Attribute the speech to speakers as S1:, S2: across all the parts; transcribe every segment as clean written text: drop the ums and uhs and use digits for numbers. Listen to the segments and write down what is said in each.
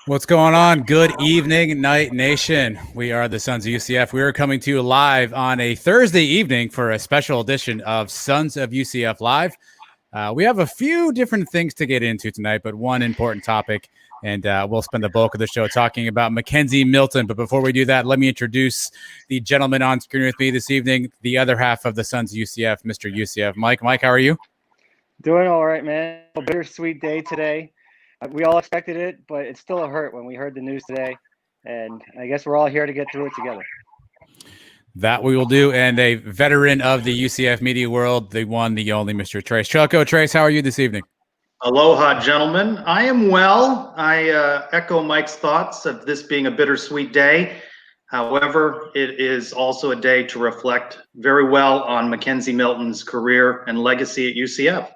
S1: What's going on? Good evening, Night Nation. We are the Sons of UCF. We are coming to you live on a Thursday evening for a special edition of Sons of UCF Live. We have a few different things to get into tonight, but one important topic, and we'll spend the bulk of the show talking about Mackenzie Milton. But before we do that, let me introduce the gentleman on screen with me this evening, the other half of the Sons of UCF, Mr. UCF. Mike, how are you?
S2: Doing all right, man. A bittersweet day today. We all expected it, but it's still a hurt when we heard the news today. And I guess we're all here to get through it together.
S1: That we will do. And a veteran of the UCF media world, the one, the only Mr. Trace Chalco. Trace, how are you this evening?
S3: Aloha, gentlemen. I am well. I echo Mike's thoughts of this being a bittersweet day. However, it is also a day to reflect very well on Mackenzie Milton's career and legacy at UCF.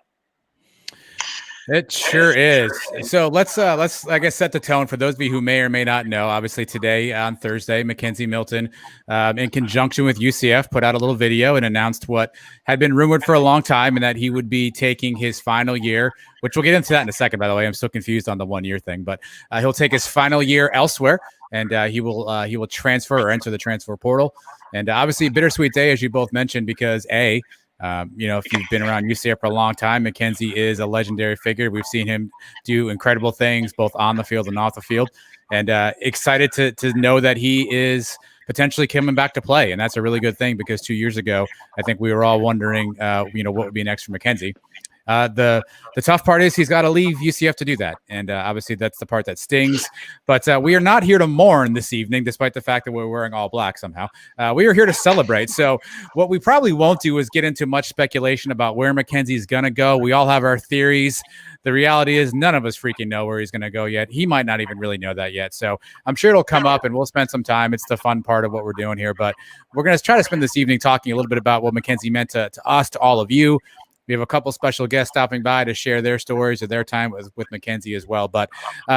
S1: It sure is. So let's I guess set the tone for those of you who may or may not know. Obviously today on Thursday, Mackenzie Milton, in conjunction with UCF, put out a little video and announced what had been rumored for a long time, and that he would be taking his final year, which we'll get into that in a second. By the way, I'm still confused on the 1 year thing, but he'll take his final year elsewhere, and he will transfer or enter the transfer portal. And obviously, a bittersweet day, as you both mentioned, because if you've been around UCF for a long time, Mackenzie is a legendary figure. We've seen him do incredible things both on the field and off the field, and excited to know that he is potentially coming back to play. And that's a really good thing, because 2 years ago, I think we were all wondering, what would be next for Mackenzie. The tough part is he's got to leave UCF to do that, and obviously that's the part that stings. But we are not here to mourn this evening, despite the fact that we're wearing all black somehow. We are here to celebrate. So what we probably won't do is get into much speculation about where Mackenzie's going to go. We all have our theories. The reality is none of us freaking know where he's going to go yet. He might not even really know that yet. So I'm sure it'll come up, and we'll spend some time. It's the fun part of what we're doing here. But we're going to try to spend this evening talking a little bit about what Mackenzie meant to us, to all of you. We have a couple special guests stopping by to share their stories of their time with Mackenzie as well. But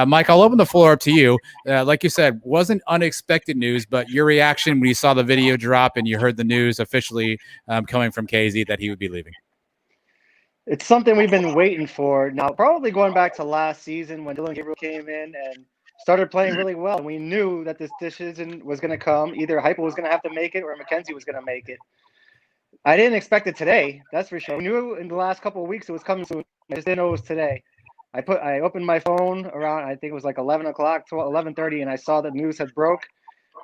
S1: Mike, I'll open the floor up to you. Like you said, wasn't unexpected news, but your reaction when you saw the video drop and you heard the news officially coming from KZ that he would be leaving.
S2: It's something we've been waiting for now, probably going back to last season when Dylan Gabriel came in and started playing really well. And we knew that this decision was going to come. Either Heupel was going to have to make it or Mackenzie was going to make it. I didn't expect it today, that's for sure. I knew in the last couple of weeks it was coming soon. I just didn't know it was today. I opened my phone around, I think it was like 11 o'clock, 11:30, and I saw the news had broke.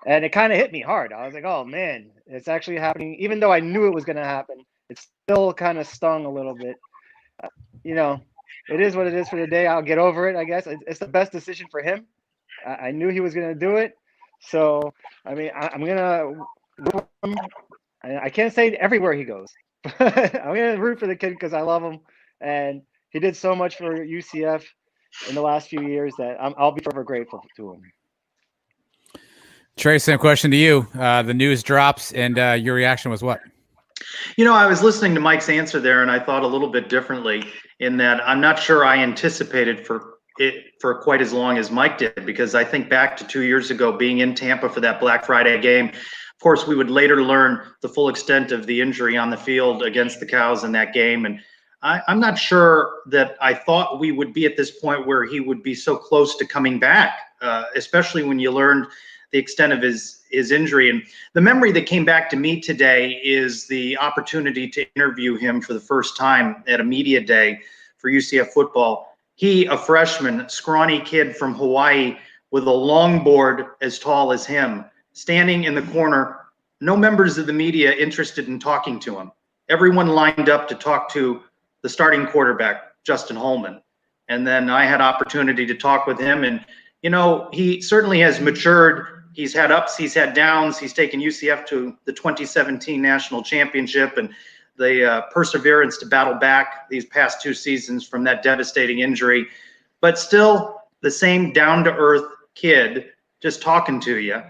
S2: And it kind of hit me hard. I was like, oh, man, it's actually happening. Even though I knew it was going to happen, it still kind of stung a little bit. It is what it is for the day. I'll get over it, I guess. It's the best decision for him. I knew he was going to do it. So, I mean, I'm going to – I can't say everywhere he goes. I'm going to root for the kid because I love him. And he did so much for UCF in the last few years that I'll be forever grateful to him.
S1: Trey, same question to you. The news drops, and your reaction was what?
S3: I was listening to Mike's answer there, and I thought a little bit differently in that I'm not sure I anticipated for it for quite as long as Mike did, because I think back to 2 years ago being in Tampa for that Black Friday game. Of course, we would later learn the full extent of the injury on the field against the Cows in that game. And I'm not sure that I thought we would be at this point where he would be so close to coming back, especially when you learned the extent of his injury. And the memory that came back to me today is the opportunity to interview him for the first time at a media day for UCF football. He, a freshman, scrawny kid from Hawaii with a longboard as tall as him, standing in the corner, no members of the media interested in talking to him. Everyone lined up to talk to the starting quarterback, Justin Holman. And then I had opportunity to talk with him. And, he certainly has matured. He's had ups, he's had downs. He's taken UCF to the 2017 national championship and the perseverance to battle back these past 2 seasons from that devastating injury. But still the same down-to-earth kid just talking to you.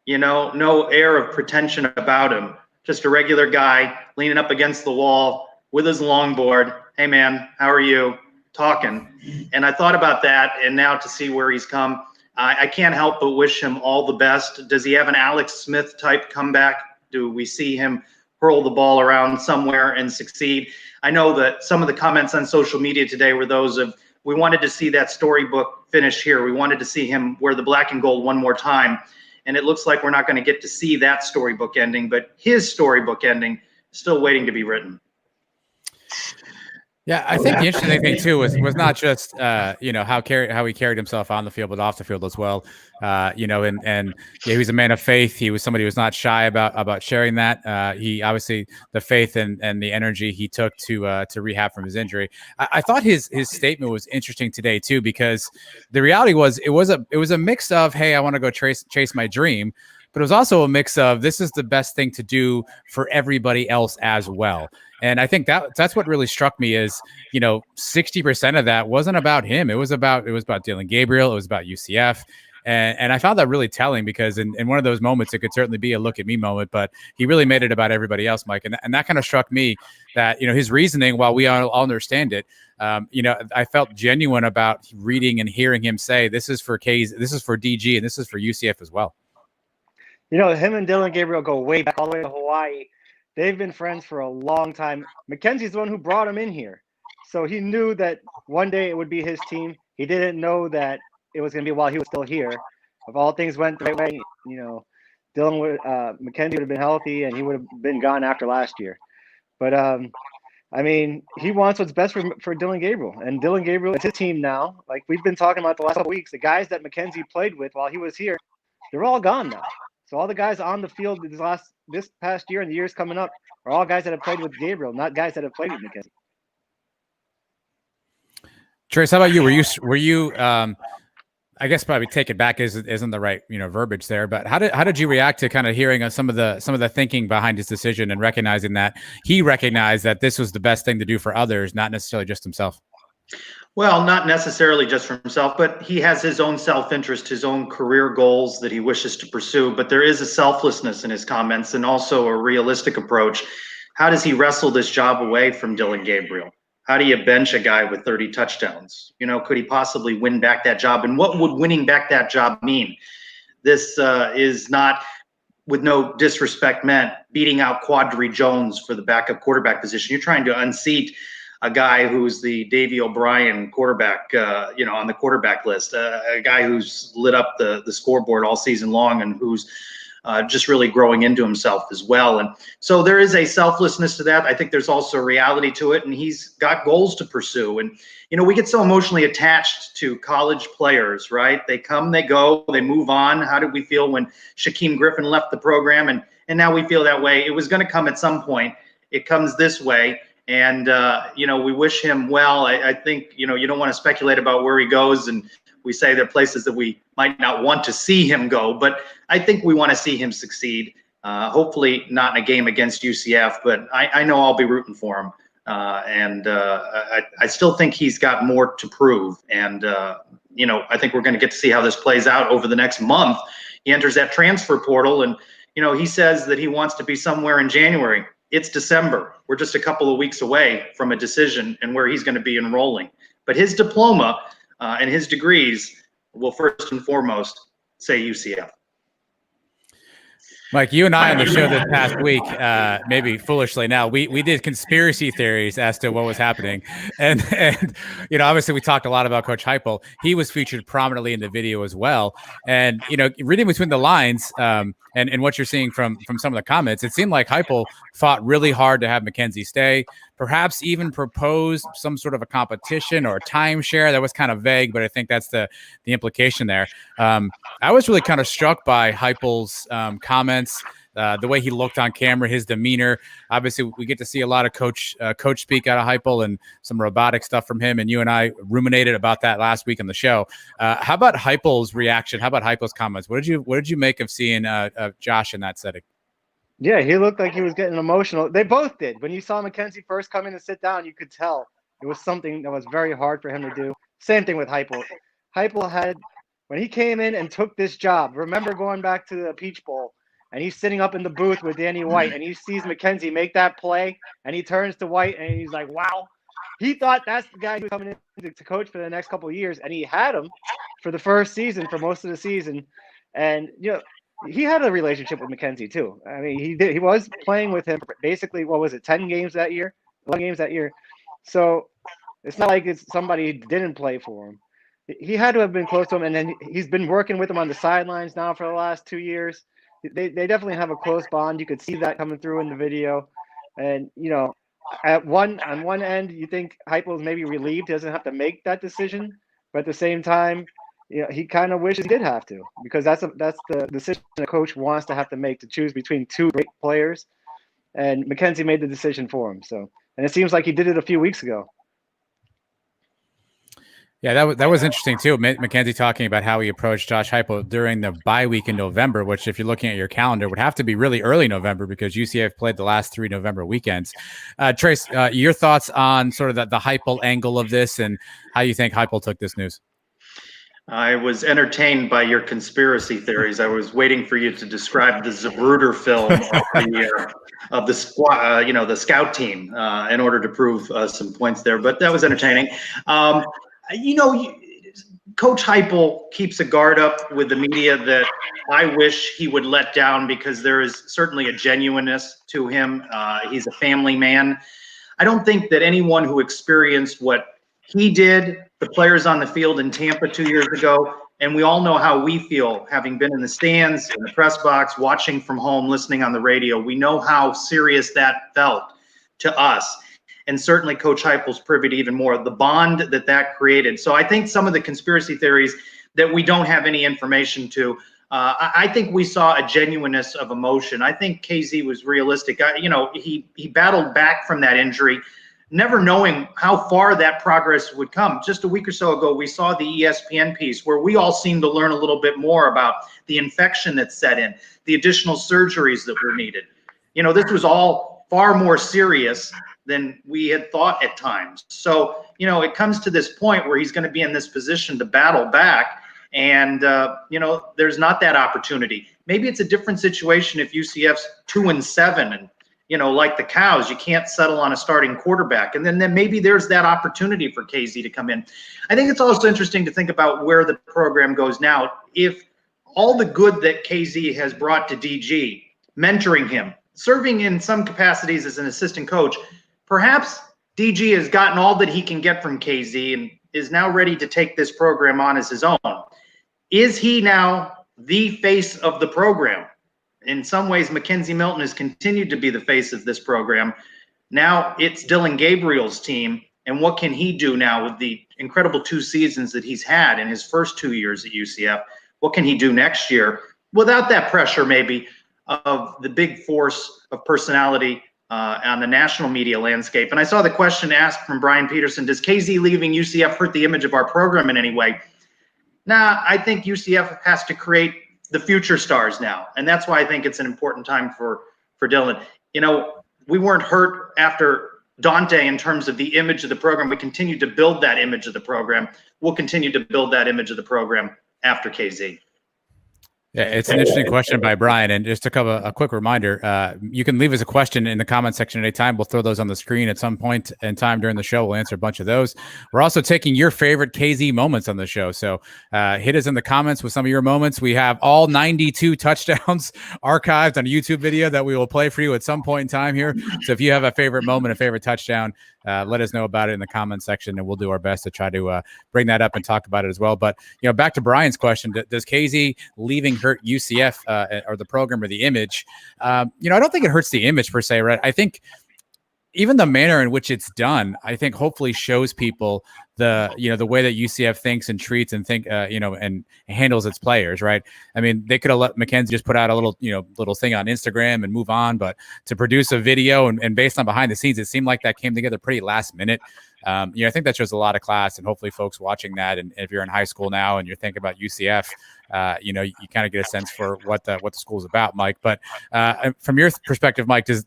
S3: No air of pretension about him. Just a regular guy leaning up against the wall with his longboard. Hey, man, how are you? Talking. And I thought about that, and now to see where he's come, I can't help but wish him all the best. Does he have an Alex Smith type comeback? Do we see him hurl the ball around somewhere and succeed? I know that some of the comments on social media today were those of we wanted to see that storybook finish here. We wanted to see him wear the black and gold one more time. And it looks like we're not going to get to see that storybook ending, but his storybook ending is still waiting to be written.
S1: Yeah, I think the interesting thing too was not just how he carried himself on the field, but off the field as well. And yeah, he was a man of faith. He was somebody who was not shy about sharing that. He obviously the faith and the energy he took to rehab from his injury. I thought his statement was interesting today too, because the reality was it was a mix of, hey, I want to go chase my dream, but it was also a mix of, this is the best thing to do for everybody else as well. And I think that's what really struck me is, 60% of that wasn't about him. It was about Dylan Gabriel. It was about UCF. And I found that really telling, because in one of those moments, it could certainly be a look at me moment, but he really made it about everybody else, Mike. And that kind of struck me that, his reasoning, while we all understand it, I felt genuine about reading and hearing him say, this is for K's, this is for DG, and this is for UCF as well.
S2: Him and Dylan Gabriel go way back, all the way to Hawaii. They've been friends for a long time. Mackenzie's the one who brought him in here. So he knew that one day it would be his team. He didn't know that it was going to be while he was still here. If all things went the right way, Mackenzie would have been healthy and he would have been gone after last year. But, he wants what's best for Dylan Gabriel. And Dylan Gabriel, it's his team now. Like we've been talking about the last couple of weeks, the guys that Mackenzie played with while he was here, they're all gone now. So all the guys on the field this past year and the years coming up are all guys that have played with Gabriel, not guys that have played with Mackenzie.
S1: Trace, how about you? Were you? I guess probably take it back isn't the right verbiage there. But how did you react to kind of hearing some of the thinking behind his decision and recognizing that he recognized that this was the best thing to do for others, not necessarily just himself?
S3: Well, not necessarily just for himself, but he has his own self-interest, his own career goals that he wishes to pursue. But there is a selflessness in his comments and also a realistic approach. How does he wrestle this job away from Dylan Gabriel? How do you bench a guy with 30 touchdowns? Could he possibly win back that job? And what would winning back that job mean? This is not, with no disrespect meant, beating out Quadri Jones for the backup quarterback position. You're trying to unseat a guy who's the Davey O'Brien quarterback, on the quarterback list, a guy who's lit up the scoreboard all season long and who's just really growing into himself as well. And so there is a selflessness to that. I think there's also a reality to it, and he's got goals to pursue. And, we get so emotionally attached to college players, right? They come, they go, they move on. How did we feel when Shaquem Griffin left the program? And now we feel that way. It was going to come at some point. It comes this way. And, we wish him well. I think, you don't want to speculate about where he goes. And we say there are places that we might not want to see him go. But I think we want to see him succeed. Hopefully not in a game against UCF. But I know I'll be rooting for him. I still think he's got more to prove. And, I think we're going to get to see how this plays out over the next month. He enters that transfer portal. And, he says that he wants to be somewhere in January. It's December. We're just a couple of weeks away from a decision and where he's going to be enrolling. But his diploma and his degrees will first and foremost say UCF.
S1: Mike, you and I on the show this past week, maybe foolishly now, we did conspiracy theories as to what was happening. And obviously we talked a lot about Coach Heupel. He was featured prominently in the video as well. And, reading between the lines and what you're seeing from some of the comments, it seemed like Heupel fought really hard to have Mackenzie stay, perhaps even proposed some sort of a competition or a timeshare. That was kind of vague, but I think that's the implication there. I was really kind of struck by Heupel's comments, the way he looked on camera, his demeanor. Obviously, we get to see a lot of coach speak out of Heupel and some robotic stuff from him. And you and I ruminated about that last week on the show. How about Heupel's reaction? How about Heupel's comments? What did you make of seeing Josh in that setting?
S2: Yeah, he looked like he was getting emotional. They both did. When you saw Mackenzie first come in and sit down, you could tell it was something that was very hard for him to do. Same thing with Heupel. Heupel had, when he came in and took this job, remember going back to the Peach Bowl, and he's sitting up in the booth with Danny White, and he sees Mackenzie make that play, and he turns to White, and he's like, wow. He thought that's the guy who's coming in to coach for the next couple of years, and he had him for the first season, for most of the season. And, he had a relationship with Mackenzie too. I mean, he was playing with him basically, 10 games that year, 11 games that year. So It's not like it's somebody who didn't play for him. He had to have been close to him, and then he's been working with him on the sidelines now for the last 2 years. They definitely have a close bond. You could see that coming through in the video. And, on one end, you think Heupel is maybe relieved he doesn't have to make that decision, but at the same time, he kind of wishes he did have to, because that's the decision a coach wants to have to make, to choose between two great players. And Mackenzie made the decision for him. So, and it seems like he did it a few weeks ago.
S1: Yeah, that was interesting too. Mackenzie talking about how he approached Josh Heupel during the bye week in November, which, if you're looking at your calendar, would have to be really early November, because UCF played the last 3 November weekends. Trace, your thoughts on sort of the Heupel angle of this, and how you think Heupel took this news?
S3: I was entertained by your conspiracy theories. I was waiting for you to describe the Zapruder film of the squad, the scout team, in order to prove some points there. But that was entertaining. Coach Heupel keeps a guard up with the media that I wish he would let down, because there is certainly a genuineness to him. He's a family man. I don't think that anyone who experienced what he did, the players on the field in Tampa 2 years ago, and we all know how we feel having been in the stands, in the press box, watching from home, listening on the radio. We know how serious that felt to us. And certainly Coach Heupel's privy to even more, the bond that created. So I think some of the conspiracy theories that we don't have any information to, I think we saw a genuineness of emotion. I think KZ was realistic. He battled back from that injury, never knowing how far that progress would come. Just a week or so ago, we saw the ESPN piece where we all seemed to learn a little bit more about the infection that set in, the additional surgeries that were needed. This was all far more serious than we had thought at times. So, it comes to this point where he's going to be in this position to battle back. And, there's not that opportunity. Maybe it's a different situation if UCF's 2-7 and, like the Cows, you can't settle on a starting quarterback. And then maybe there's that opportunity for KZ to come in. I think it's also interesting to think about where the program goes now. If all the good that KZ has brought to DG, mentoring him, serving in some capacities as an assistant coach, perhaps DG has gotten all that he can get from KZ and is now ready to take this program on as his own. Is he now the face of the program? In some ways, Mackenzie Milton has continued to be the face of this program. Now it's Dylan Gabriel's team, and what can he do now with the incredible 2 seasons that he's had in his first 2 years at UCF? What can he do next year without that pressure, maybe, of the big force of personality on the national media landscape? And I saw the question asked from Brian Peterson, does KZ leaving UCF hurt the image of our program in any way? Nah, I think UCF has to create the future stars now. And that's why I think it's an important time for Dylan. We weren't hurt after Dante in terms of the image of the program. We continue to build that image of the program. We'll continue to build that image of the program after KZ.
S1: Yeah, it's an interesting question by Brian. And just to cover a quick reminder, you can leave us a question in the comment section at any time. We'll throw those on the screen at some point in time during the show. We'll answer a bunch of those. We're also taking your favorite KZ moments on the show. So hit us in the comments with some of your moments. We have all 92 touchdowns archived on a YouTube video that we will play for you at some point in time here. So if you have a favorite moment, a favorite touchdown, let us know about it in the comment section, and we'll do our best to try to bring that up and talk about it as well. But back to Brian's question: does KZ leaving hurt UCF or the program or the image? I don't think it hurts the image per se, right? I think even the manner in which it's done, I think hopefully shows people the way that UCF thinks and treats and and handles its players, right? I mean, they could have let Mackenzie just put out a little thing on Instagram and move on, but to produce a video and based on behind the scenes, it seemed like that came together pretty last minute. I think that shows a lot of class, and hopefully folks watching that, and if you're in high school now and you're thinking about UCF, you kind of get a sense for what the school's about, Mike. But from your perspective, Mike, does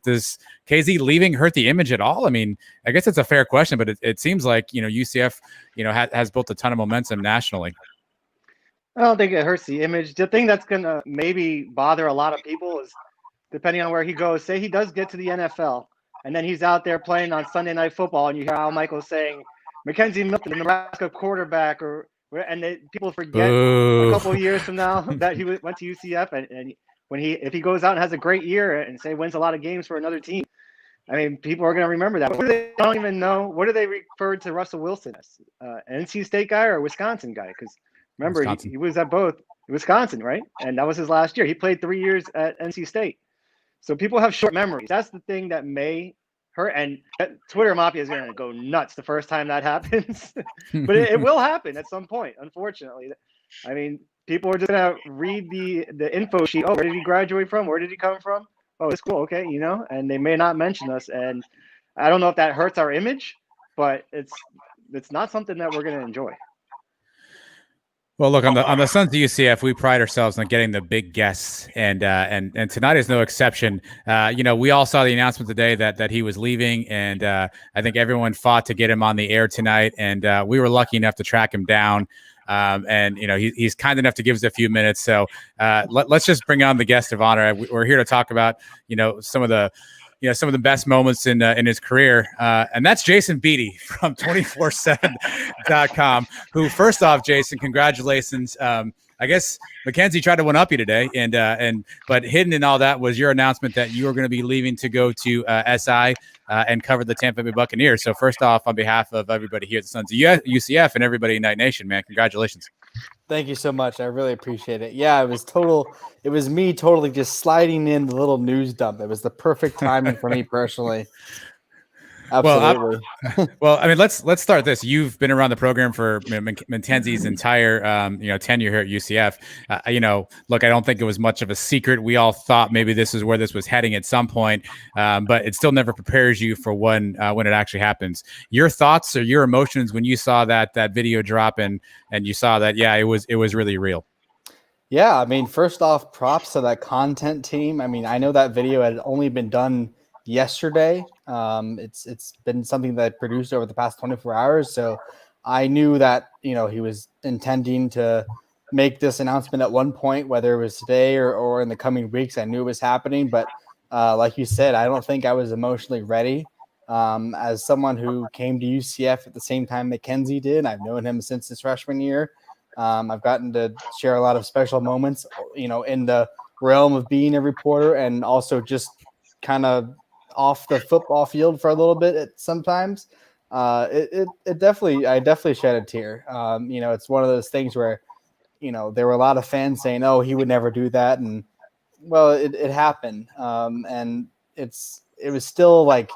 S1: KZ leaving hurt the image at all? I mean, I guess it's a fair question, but it seems like UCF has built a ton of momentum nationally.
S2: I don't think it hurts the image. The thing that's gonna maybe bother a lot of people is, depending on where he goes, say he does get to the NFL, and then he's out there playing on Sunday Night Football, and you hear Al Michaels saying Mackenzie Milton, the Nebraska quarterback, people forget a couple of years from now that he went to UCF, and if he goes out and has a great year and say wins a lot of games for another team, I mean, people are going to remember that. I don't even know. What do they refer to Russell Wilson as? NC State guy or Wisconsin guy? Because remember, he was at both Wisconsin, right? And that was his last year. He played 3 years at NC State. So people have short memories. That's the thing that may hurt. And Twitter Mafia is going to go nuts the first time that happens. But it will happen at some point, unfortunately. I mean, people are just going to read the info sheet. Oh, where did he graduate from? Where did he come from? Oh, it's cool. Okay, and they may not mention us. And I don't know if that hurts our image, but it's not something that we're going to enjoy.
S1: Well, look, on the Sons of UCF, we pride ourselves on getting the big guests, and tonight is no exception. We all saw the announcement today that he was leaving, and I think everyone fought to get him on the air tonight, and we were lucky enough to track him down. He's kind enough to give us a few minutes. So let's just bring on the guest of honor. We're here to talk about some of the best moments in his career. And that's Jason Beatty from 247.com, who, first off, Jason, congratulations. I guess Mackenzie tried to one-up you today, but hidden in all that was your announcement that you were going to be leaving to go to SI and cover the Tampa Bay Buccaneers. So first off, on behalf of everybody here at the Sons of UCF and everybody in Night Nation, man, congratulations.
S4: Thank you so much. I really appreciate it. Yeah, it was me totally just sliding in the little news dump. It was the perfect timing for me personally. Absolutely.
S1: Well, I mean, let's start this. You've been around the program for Mackenzie's entire tenure here at UCF. Look, I don't think it was much of a secret. We all thought maybe this is where this was heading at some point, but it still never prepares you for when it actually happens. Your thoughts or your emotions when you saw that video drop and you saw that, yeah, it was really real.
S4: Yeah, I mean, first off, props to that content team. I mean, I know that video had only been done yesterday. It's been something that I produced over the past 24 hours. So I knew that, he was intending to make this announcement at one point, whether it was today or in the coming weeks. I knew it was happening, but like you said, I don't think I was emotionally ready. As someone who came to UCF at the same time Mackenzie did, I've known him since his freshman year. I've gotten to share a lot of special moments, in the realm of being a reporter and also just kind of off the football field for a little bit sometimes. I definitely shed a tear. It's one of those things where, there were a lot of fans saying, oh, he would never do that. And well, it happened. And it was still like,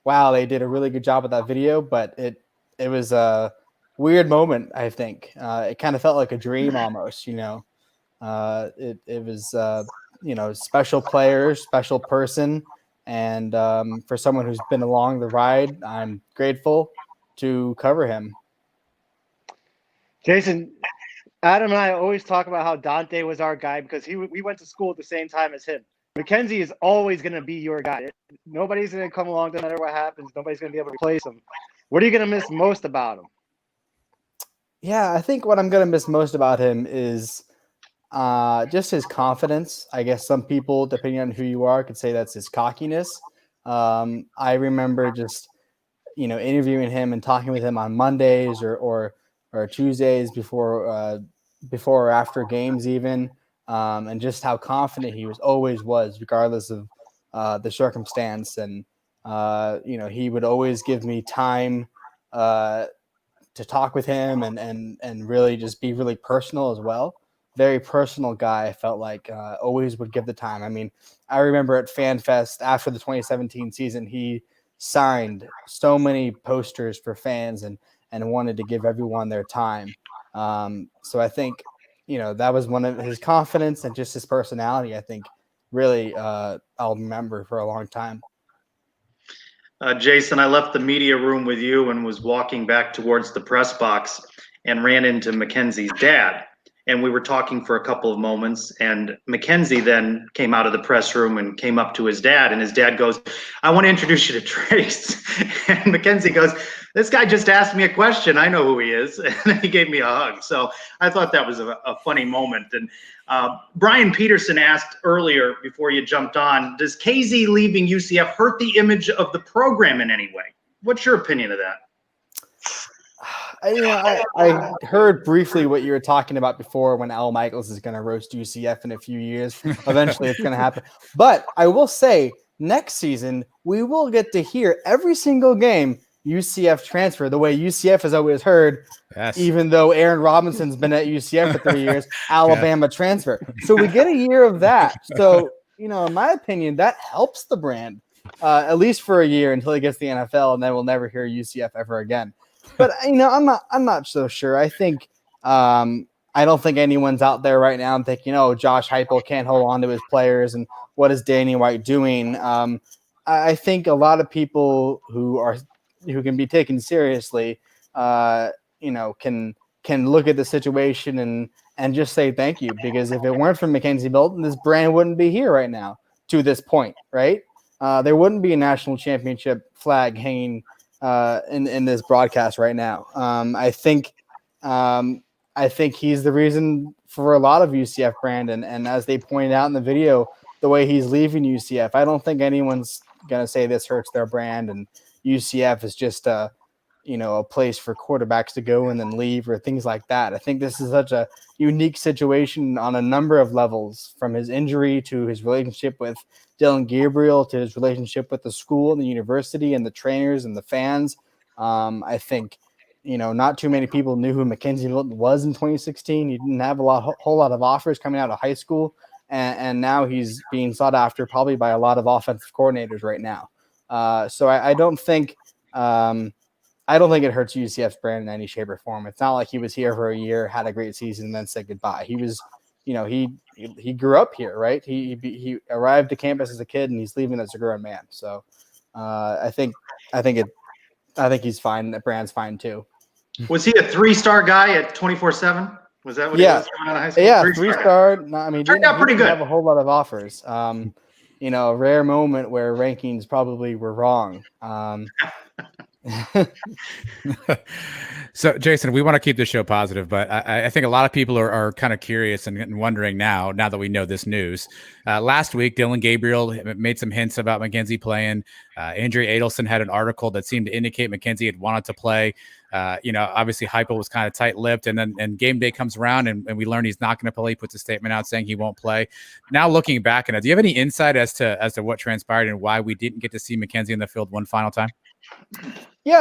S4: wow, they did a really good job with that video, but it was a weird moment. I think it kind of felt like a dream almost, it was, special player, special person. And for someone who's been along the ride, I'm grateful to cover him.
S2: Jason, Adam and I always talk about how Dante was our guy because we went to school at the same time as him. Mackenzie is always going to be your guy. Nobody's going to come along no matter what happens. Nobody's going to be able to replace him. What are you going to miss most about him?
S4: Yeah, I think what I'm going to miss most about him is just his confidence. I guess some people, depending on who you are, could say that's his cockiness. I remember just, interviewing him and talking with him on Mondays or Tuesdays before or after games even, and just how confident he always was, regardless of the circumstance. And, he would always give me time to talk with him and really just be really personal as well. Very personal guy. I felt like always would give the time. I mean, I remember at FanFest after the 2017 season, he signed so many posters for fans and wanted to give everyone their time. So I think, that was one of his confidence and just his personality. I think really I'll remember for a long time.
S3: Jason, I left the media room with you and was walking back towards the press box and ran into Mackenzie's dad. And we were talking for a couple of moments, and Mackenzie then came out of the press room and came up to his dad, and his dad goes, I want to introduce you to Trace. And Mackenzie goes, this guy just asked me a question. I know who he is. And then he gave me a hug. So I thought that was a funny moment. And Brian Peterson asked earlier before you jumped on, does KZ leaving UCF hurt the image of the program in any way? What's your opinion of that?
S4: I heard briefly what you were talking about before when Al Michaels is going to roast UCF in a few years. Eventually it's going to happen. But I will say next season we will get to hear every single game UCF transfer, the way UCF has always heard.
S1: Yes.
S4: Even though Aaron Robinson's been at UCF for 3 years, Alabama transfer. So we get a year of that. So, in my opinion, that helps the brand, at least for a year until he gets the NFL, and then we'll never hear UCF ever again. But I'm not so sure. I think I don't think anyone's out there right now thinking, Josh Heupel can't hold on to his players, and what is Danny White doing? I think a lot of people who can be taken seriously, can look at the situation and just say thank you, because if it weren't for Mackenzie Milton, this brand wouldn't be here right now to this point, right? There wouldn't be a national championship flag hanging in this broadcast right now. I think he's the reason for a lot of UCF brand, and as they pointed out in the video, the way he's leaving UCF, I don't think anyone's gonna say this hurts their brand and UCF is just a place for quarterbacks to go and then leave or things like that. I think this is such a unique situation on a number of levels, from his injury to his relationship with Dylan Gabriel to his relationship with the school and the university and the trainers and the fans. I think, not too many people knew who Mackenzie Milton was in 2016. He didn't have whole lot of offers coming out of high school. And now he's being sought after probably by a lot of offensive coordinators right now. So I don't think it hurts UCF's brand in any shape or form. It's not like he was here for a year, had a great season, and then said goodbye. He was, he grew up here, right? He arrived to campus as a kid, and he's leaving as a grown man. So I think he's fine. The brand's fine too.
S3: Was he a 3-star guy at 24/7? Was that what he was coming out of high school?
S4: Yeah, 3-star. No, I mean,
S3: turned out pretty good.
S4: Have a whole lot of offers. A rare moment where rankings probably were wrong.
S1: So, Jason, we want to keep the show positive, but I think a lot of people are kind of curious and wondering now that we know this news. Last week, Dylan Gabriel made some hints about Mackenzie playing. Andrea Adelson had an article that seemed to indicate Mackenzie had wanted to play. Obviously Heupel was kind of tight-lipped, and then game day comes around and we learn he's not going to play. He puts a statement out saying he won't play. Now looking back, do you have any insight as to what transpired and why we didn't get to see Mackenzie in the field one final time?
S4: Yeah,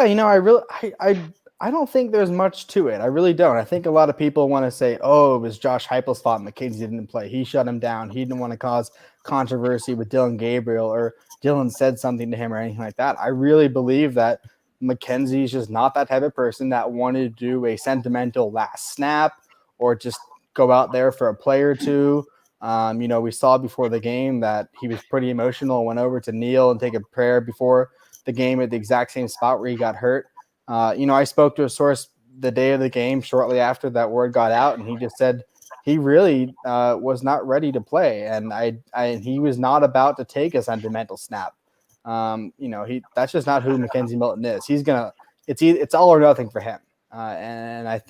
S4: I don't think there's much to it. I really don't. I think a lot of people want to say, oh, it was Josh Heupel's fault Mackenzie didn't play. He shut him down. He didn't want to cause controversy with Dylan Gabriel, or Dylan said something to him or anything like that. I really believe that Mackenzie's just not that type of person that wanted to do a sentimental last snap or just go out there for a play or two. We saw before the game that he was pretty emotional, went over to kneel and take a prayer before the game at the exact same spot where he got hurt. I spoke to a source the day of the game shortly after that word got out, and he just said he really was not ready to play, and he was not about to take a sentimental snap. That's just not who Mackenzie Milton is. It's all or nothing for him, and I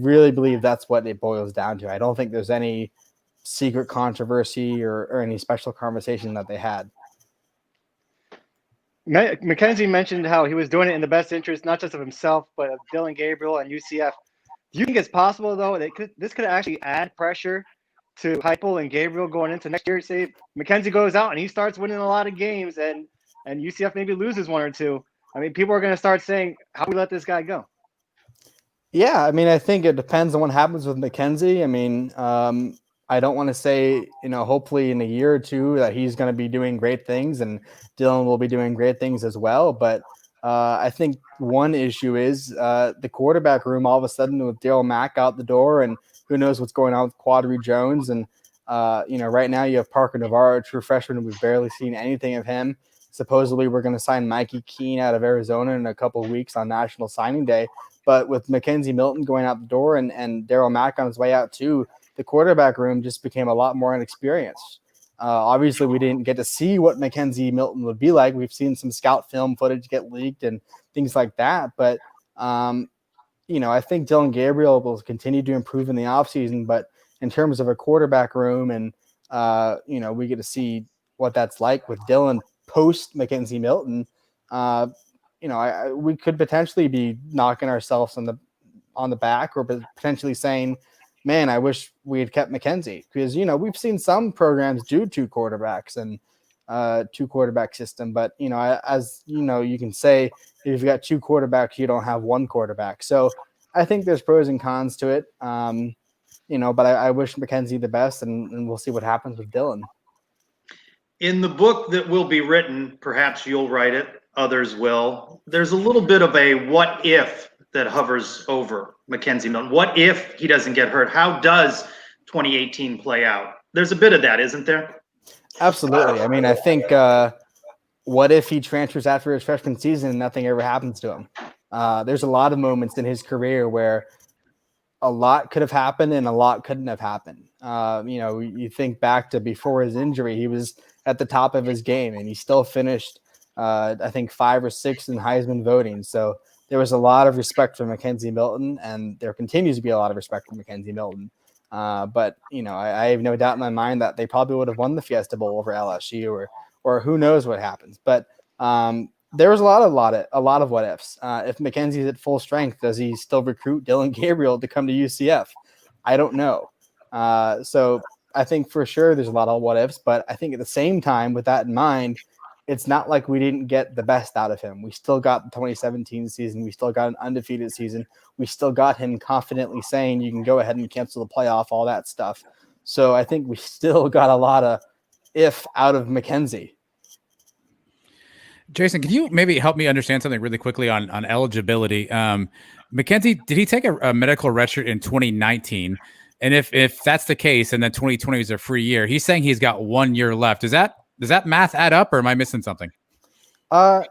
S4: really believe that's what it boils down to. I don't think there's any secret controversy or any special conversation that they had.
S2: Mackenzie mentioned how he was doing it in the best interest, not just of himself, but of Dylan Gabriel and UCF. Do you think it's possible, though, that this could actually add pressure to Heupel and Gabriel going into next year? Say Mackenzie goes out and he starts winning a lot of games, and UCF maybe loses one or two. I mean, people are going to start saying, how do we let this guy go?
S4: Yeah, I mean, I think it depends on what happens with Mackenzie. I mean, I don't want to say, hopefully in a year or two that he's going to be doing great things and Dylan will be doing great things as well. But I think one issue is the quarterback room all of a sudden with Daryl Mack out the door, and who knows what's going on with Quadri Jones. And, right now you have Parker Navarro, a true freshman, and we've barely seen anything of him. Supposedly we're going to sign Mikey Keene out of Arizona in a couple of weeks on National Signing Day. But with Mackenzie Milton going out the door and Daryl Mack on his way out too, the quarterback room just became a lot more inexperienced. Obviously, we didn't get to see what Mackenzie Milton would be like. We've seen some scout film footage get leaked and things like that. But, I think Dylan Gabriel will continue to improve in the offseason. But in terms of a quarterback room and, we get to see what that's like with Dylan post Mackenzie Milton, we could potentially be knocking ourselves on the back or potentially saying, man, I wish we had kept Mackenzie, because, we've seen some programs do two quarterbacks and two quarterback system. But, as you can say, if you've got two quarterbacks, you don't have one quarterback. So I think there's pros and cons to it. But I wish Mackenzie the best, and we'll see what happens with Dylan.
S3: In the book that will be written, perhaps you'll write it, others will. There's a little bit of a what if that hovers over Mackenzie Milton. What if he doesn't get hurt? How does 2018 play out? There's a bit of that, isn't there?
S4: Absolutely. I mean, I think what if he transfers after his freshman season and nothing ever happens to him? There's a lot of moments in his career where a lot could have happened and a lot couldn't have happened. You think back to before his injury, he was at the top of his game and he still finished, I think 5 or 6 in Heisman voting. So there was a lot of respect for Mackenzie Milton, and there continues to be a lot of respect for Mackenzie Milton. But I have no doubt in my mind that they probably would have won the Fiesta Bowl over LSU, or who knows what happens. But there was a lot of what ifs. If Mackenzie's at full strength, does he still recruit Dylan Gabriel to come to UCF? I don't know. So I think for sure there's a lot of what ifs, but I think at the same time, with that in mind, it's not like we didn't get the best out of him. We still got the 2017 season. We still got an undefeated season. We still got him confidently saying you can go ahead and cancel the playoff, all that stuff. So I think we still got a lot of if out of Mackenzie.
S1: Jason, can you maybe help me understand something really quickly on eligibility? Mackenzie, did he take a medical redshirt in 2019? And if that's the case, and then 2020 is a free year, he's saying he's got 1 year left. Does that math add up, or am I missing something?
S4: I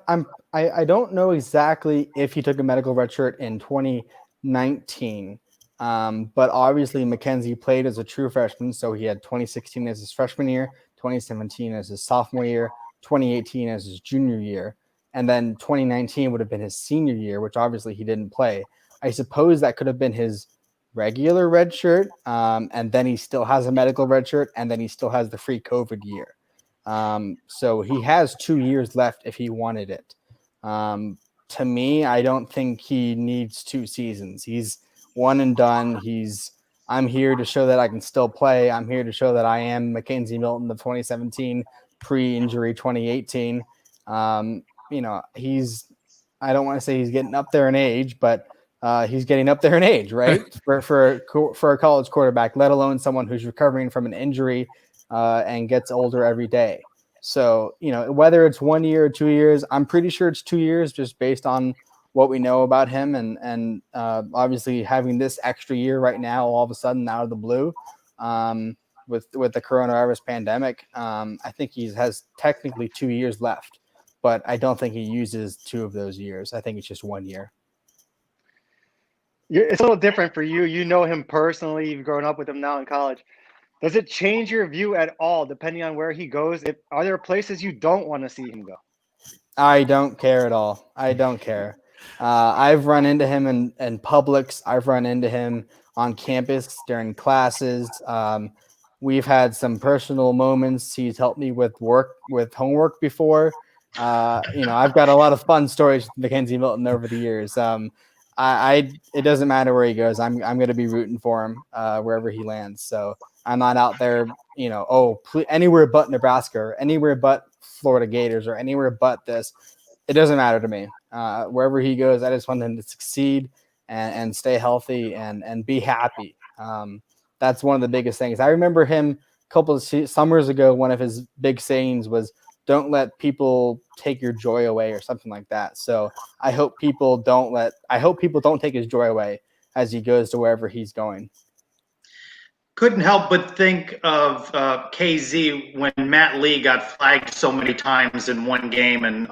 S4: don't know exactly if he took a medical redshirt in 2019, but obviously Mackenzie played as a true freshman, so he had 2016 as his freshman year, 2017 as his sophomore year, 2018 as his junior year, and then 2019 would have been his senior year, which obviously he didn't play. I suppose that could have been his regular red shirt, and then he still has a medical red shirt, and then he still has the free COVID year. So he has 2 years left if he wanted it. To me, I don't think he needs 2 seasons. He's one and done. I'm here to show that I can still play. I'm here to show that I am Mackenzie Milton of 2017, pre-injury 2018. I don't want to say he's getting up there in age, but he's getting up there in age, right? for a college quarterback, let alone someone who's recovering from an injury and gets older every day. So, whether it's 1 year or 2 years, I'm pretty sure it's 2 years just based on what we know about him. And obviously having this extra year right now, all of a sudden out of the blue, with the coronavirus pandemic, I think he has technically 2 years left, but I don't think he uses 2 of those years. I think it's just 1 year.
S2: It's a little different for you. You know him personally. You've grown up with him now in college. Does it change your view at all, depending on where he goes? Are there places you don't want to see him go?
S4: I don't care at all. I don't care. I've run into him in Publix. I've run into him on campus during classes. We've had some personal moments. He's helped me with homework before. I've got a lot of fun stories with Mackenzie Milton over the years. It doesn't matter where he goes. I'm going to be rooting for him wherever he lands. So I'm not out there, anywhere but Nebraska or anywhere but Florida Gators or anywhere but this. It doesn't matter to me. Wherever he goes, I just want him to succeed and stay healthy and be happy. That's one of the biggest things. I remember him a couple of summers ago, one of his big sayings was, "Don't let people take your joy away," or something like that. So I hope people don't take his joy away as he goes to wherever he's going.
S3: Couldn't help but think of KZ when Matt Lee got flagged so many times in one game, and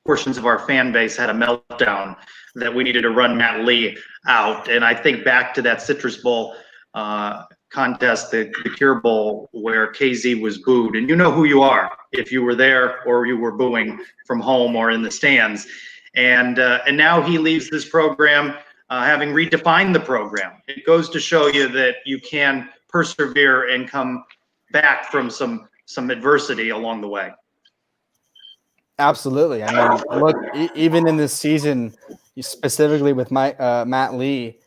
S3: portions of our fan base had a meltdown that we needed to run Matt Lee out. And I think back to that Citrus Bowl contest, the Cure Bowl, where KZ was booed. And you know who you are if you were there or you were booing from home or in the stands. And now he leaves this program having redefined the program. It goes to show you that you can persevere and come back from some adversity along the way.
S4: Absolutely. I mean, look, even in this season, specifically with Matt Lee,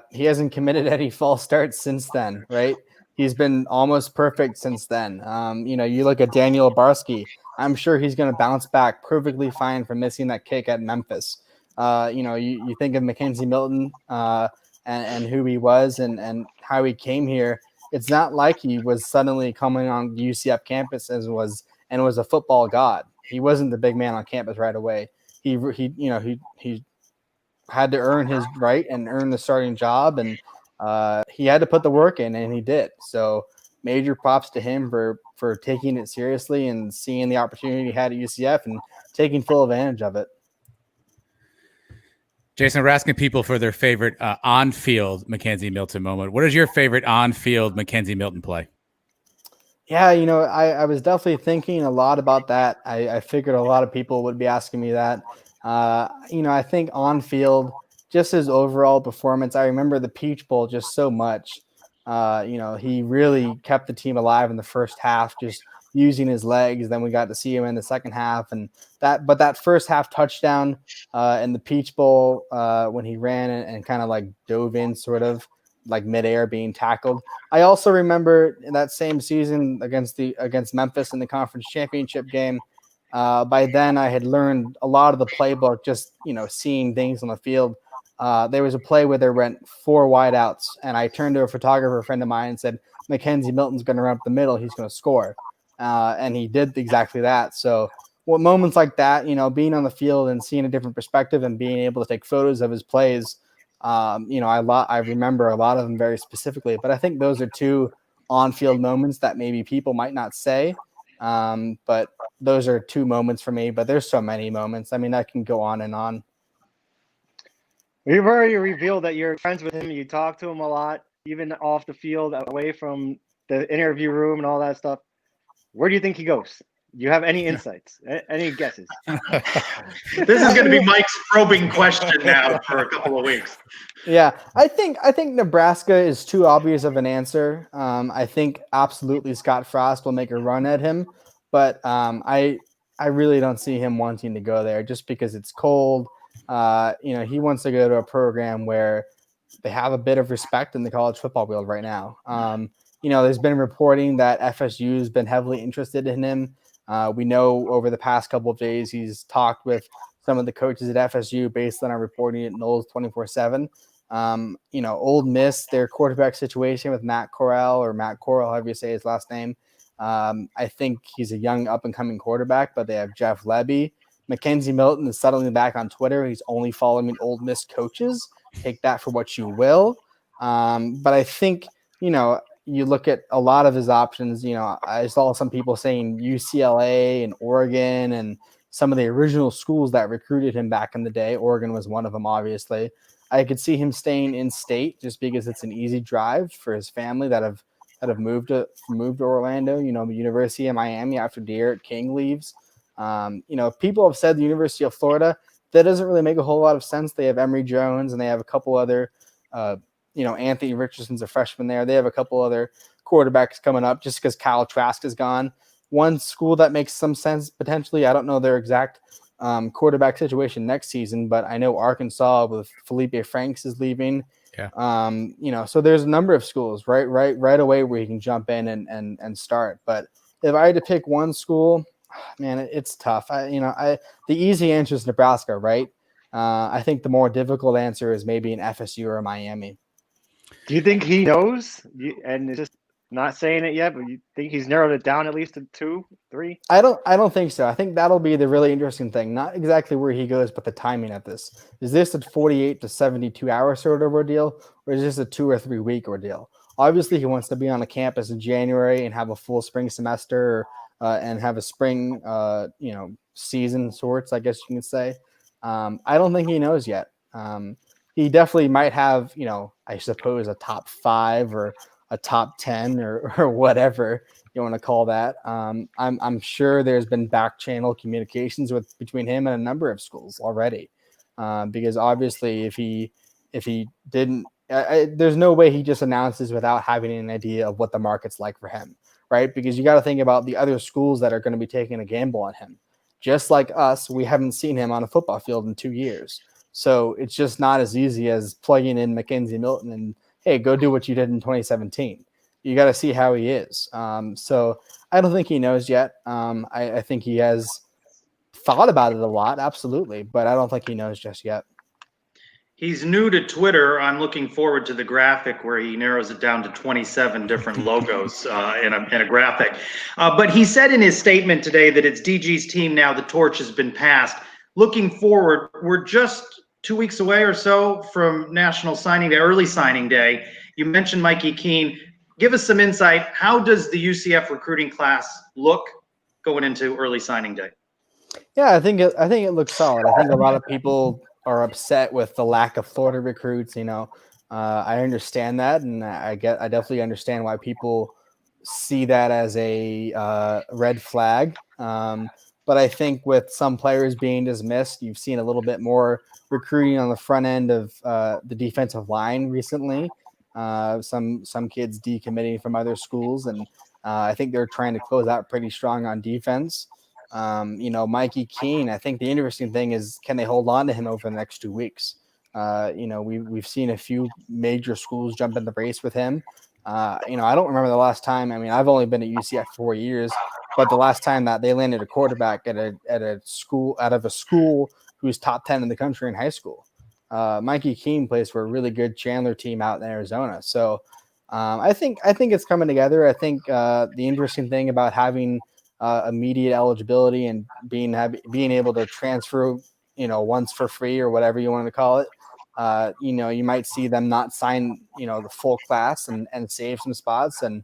S4: he hasn't committed any false starts since then, right? he's been almost perfect since then. You look at Daniel Barsky. I'm sure he's going to bounce back perfectly fine from missing that kick at Memphis. You think of Mackenzie Milton and who he was and how he came here. It's not like he was suddenly coming on the UCF campus was a football god. He wasn't the big man on campus right away. He had to earn his right and earn the starting job, and he had to put the work in, and he did. So major props to him for taking it seriously and seeing the opportunity he had at UCF and taking full advantage of it.
S1: Jason, we're asking people for their favorite on-field Mackenzie Milton moment. What is your favorite on-field Mackenzie Milton play?
S4: Yeah, I was definitely thinking a lot about that. I figured a lot of people would be asking me that. I think on field, just his overall performance, I remember the Peach Bowl just so much. He really kept the team alive in the first half, just using his legs. Then we got to see him in the second half, but that first half touchdown in the Peach Bowl when he ran and kind of like dove in, sort of like midair being tackled. I also remember in that same season against Memphis in the conference championship game. By then, I had learned a lot of the playbook, just seeing things on the field. There was a play where there went 4 wideouts, and I turned to a photographer friend of mine and said, "Mackenzie Milton's going to run up the middle. He's going to score," and he did exactly that. So, moments like that, being on the field and seeing a different perspective and being able to take photos of his plays. I remember a lot of them very specifically, but I think those are 2 on-field moments that maybe people might not say. But those are 2 moments for me, but there's so many moments. I mean, I can go on and on.
S2: We've already revealed that you're friends with him. You talk to him a lot, even off the field, away from the interview room and all that stuff. Where do you think he goes? Do you have any insights? Any guesses?
S3: This is going to be Mike's probing question now for a couple of weeks.
S4: Yeah, I think Nebraska is too obvious of an answer. I think absolutely Scott Frost will make a run at him, but I really don't see him wanting to go there just because it's cold. He wants to go to a program where they have a bit of respect in the college football world right now. There's been reporting that FSU has been heavily interested in him. We know over the past couple of days he's talked with some of the coaches at FSU based on our reporting at Knowles 24/7. Ole Miss, their quarterback situation with Matt Corral, however you say his last name. I think he's a young up-and-coming quarterback, but they have Jeff Lebby. Mackenzie Milton is suddenly back on Twitter. He's only following Ole Miss coaches. Take that for what you will. But I think, you look at a lot of his options. I saw some people saying UCLA and Oregon and some of the original schools that recruited him back in the day. Oregon was one of them, obviously. I could see him staying in state just because it's an easy drive for his family that have moved to Orlando. The University of Miami after De'Aaron King leaves. People have said the University of Florida. That doesn't really make a whole lot of sense. They have Emory Jones and they have a couple other Anthony Richardson's a freshman there. They have a couple other quarterbacks coming up just because Kyle Trask is gone. One school that makes some sense potentially, I don't know their exact quarterback situation next season, but I know Arkansas with Felipe Franks is leaving. Yeah. So there's a number of schools right away where you can jump in and start. But if I had to pick one school, man, it's tough. The easy answer is Nebraska, right? I think the more difficult answer is maybe an FSU or a Miami.
S2: Do you think he knows? And it's just not saying it yet, but you think he's narrowed it down at least to 2, 3?
S4: I don't think so. I think that'll be the really interesting thing. Not exactly where he goes, but the timing of this. Is this a 48 to 72 hour sort of ordeal, or is this a 2 or 3 week ordeal? Obviously, he wants to be on a campus in January and have a full spring semester and have a spring, season sorts, I guess you can say. I don't think he knows yet. He definitely might have, I suppose a top 5 or a top 10 or whatever you want to call that. I'm sure there's been back channel communications between him and a number of schools already. Because obviously if he didn't, there's no way he just announces without having an idea of what the market's like for him, right? Because you got to think about the other schools that are going to be taking a gamble on him. Just like us, we haven't seen him on a football field in 2 years. So it's just not as easy as plugging in Mackenzie Milton and, hey, go do what you did in 2017. you got to see how he is. So I don't think he knows yet. I think he has thought about it a lot, absolutely, but I don't think he knows just yet.
S3: He's new to Twitter. I'm looking forward to the graphic where he narrows it down to 27 different logos in a graphic. But he said in his statement today that it's DG's team now. The torch has been passed. Looking forward, we're just 2 weeks away or so from National Signing Day, early signing day. You mentioned Mikey Keene. Give us some insight. How does the UCF recruiting class look going into early signing day?
S4: Yeah, I think it looks solid. I think a lot of people are upset with the lack of Florida recruits. I understand that, and I definitely understand why people see that as a red flag. But I think with some players being dismissed, you've seen a little bit more recruiting on the front end of the defensive line recently. Some kids decommitting from other schools, and I think they're trying to close out pretty strong on defense. Mikey Keene, I think the interesting thing is, can they hold on to him over the next 2 weeks? We've seen a few major schools jump in the race with him. I don't remember the last time. I mean, I've only been at UCF 4 years, but the last time that they landed a quarterback at a school out of a school who's top 10 in the country in high school. Mikey Keene plays for a really good Chandler team out in Arizona. So I think it's coming together. I think the interesting thing about having immediate eligibility and being able to transfer, once for free or whatever you want to call it. You might see them not sign, the full class and save some spots, and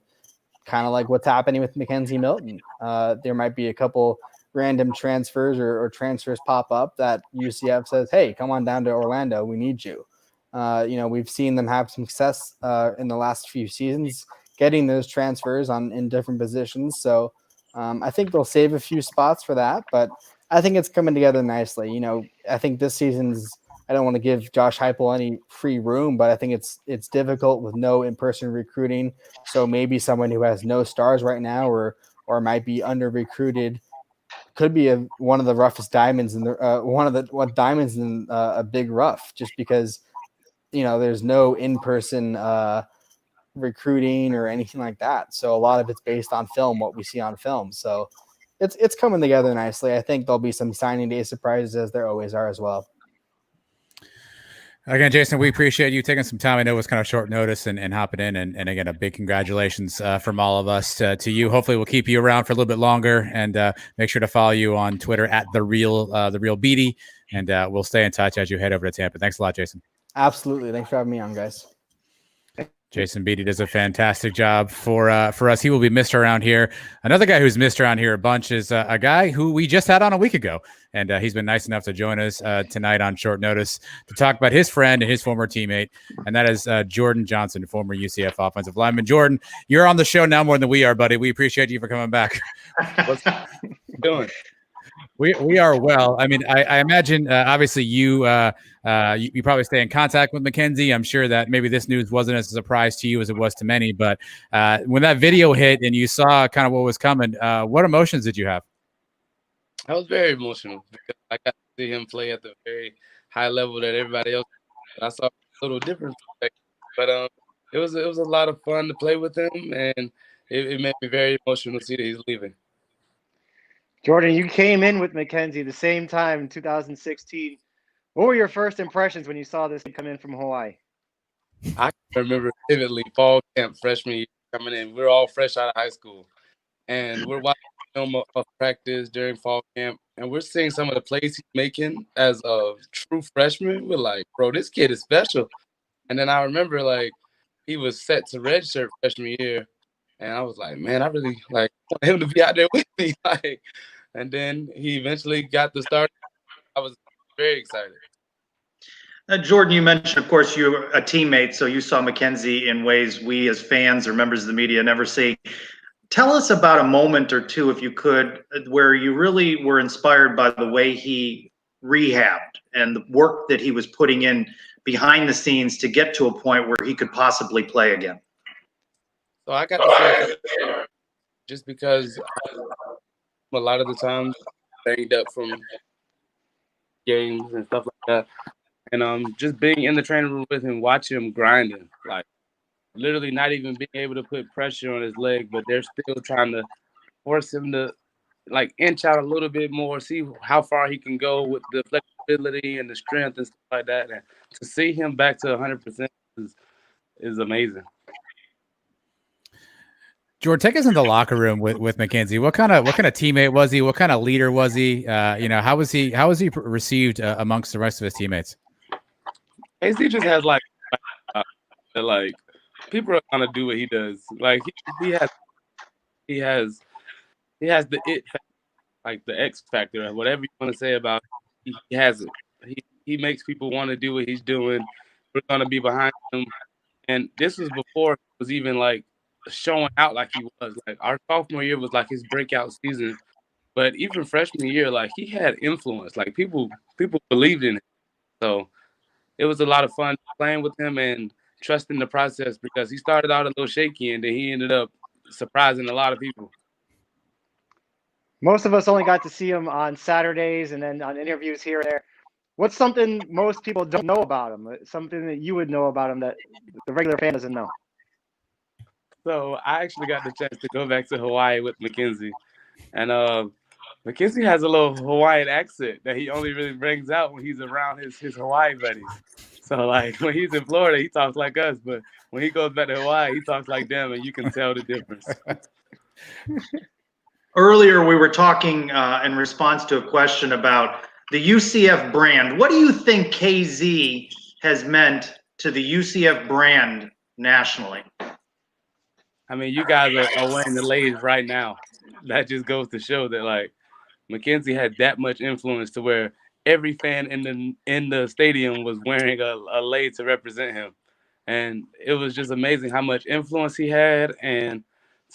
S4: kind of like what's happening with Mackenzie Milton. There might be a couple random transfers or transfers pop up that UCF says, hey, come on down to Orlando. We need you. We've seen them have some success in the last few seasons getting those transfers in different positions. So I think they'll save a few spots for that, but I think it's coming together nicely. I think this season's, I don't want to give Josh Heupel any free room, but I think it's difficult with no in-person recruiting. So maybe someone who has no stars right now or might be under recruited could be one of the roughest diamonds in the diamonds in a big rough, just because there's no in-person recruiting or anything like that. So a lot of it's based on film, what we see on film. So it's coming together nicely. I think there'll be some signing day surprises, as there always are as well.
S1: Again, Jason, we appreciate you taking some time. I know it was kind of short notice and hopping in. And again, a big congratulations from all of us to you. Hopefully we'll keep you around for a little bit longer, and make sure to follow you on Twitter at the real Beatty. And we'll stay in touch as you head over to Tampa. Thanks a lot, Jason.
S4: Absolutely. Thanks for having me on, guys.
S1: Jason Beatty does a fantastic job for us. He will be missed around here. Another guy who's missed around here a bunch is a guy who we just had on a week ago. And he's been nice enough to join us tonight on short notice to talk about his friend and his former teammate. And that is Jordan Johnson, former UCF offensive lineman. Jordan, you're on the show now more than we are, buddy. We appreciate you for coming back.
S5: What's doing?
S1: We are well. I mean, I imagine obviously you probably stay in contact with Mackenzie. I'm sure that maybe this news wasn't as a surprise to you as it was to many. But when that video hit and you saw kind of what was coming, what emotions did you have?
S5: I was very emotional because I got to see him play at the very high level that everybody else. I saw a little different perspective, but it was a lot of fun to play with him, and it made me very emotional to see that he's leaving.
S2: Jordan, you came in with Mackenzie the same time in 2016. What were your first impressions when you saw this come in from Hawaii?
S5: I remember vividly fall camp freshman year coming in. We're all fresh out of high school, and we're watching film of practice during fall camp, and we're seeing some of the plays he's making as a true freshman. We're like, bro, this kid is special. And then I remember, like, he was set to redshirt freshman year, and I was like, man, I really want him to be out there with me. And then he eventually got the start. I was very excited.
S3: Jordan, you mentioned, of course, you're a teammate, so you saw Mackenzie in ways we as fans or members of the media never see. Tell us about a moment or two, if you could, where you really were inspired by the way he rehabbed and the work that he was putting in behind the scenes to get to a point where he could possibly play again.
S5: So I got to say, just because a lot of the times banged up from games and stuff like that, and just being in the training room with him, watching him grinding, like literally not even being able to put pressure on his leg, but they're still trying to force him to like inch out a little bit more, see how far he can go with the flexibility and the strength and stuff like that. And to see him back to 100% is amazing.
S1: Jordan, take us in the locker room with Mackenzie. What kind of teammate was he? What kind of leader was he? How was he received amongst the rest of his teammates?
S5: AC just has like people are gonna do what he does. Like he has the it factor, like the X factor, whatever you want to say about it, he has it. He makes people want to do what he's doing. We're gonna be behind him. And this was before he was even like showing out like he was. Like our sophomore year was like his breakout season. But even freshman year, like he had influence. Like people believed in him. So it was a lot of fun playing with him and trusting the process because he started out a little shaky and then he ended up surprising a lot of people.
S2: Most of us only got to see him on Saturdays and then on interviews here and there. What's something most people don't know about him? Something that you would know about him that the regular fan doesn't know?
S5: So I actually got the chance to go back to Hawaii with Mackenzie. And Mackenzie has a little Hawaiian accent that he only really brings out when he's around his Hawaii buddies. So like when he's in Florida, he talks like us, but when he goes back to Hawaii, he talks like them, and you can tell the difference.
S3: Earlier, we were talking in response to a question about the UCF brand. What do you think KZ has meant to the UCF brand nationally?
S5: I mean, you guys are wearing the Lays right now. That just goes to show that like Mackenzie had that much influence to where every fan in the stadium was wearing a Lay to represent him. And it was just amazing how much influence he had, and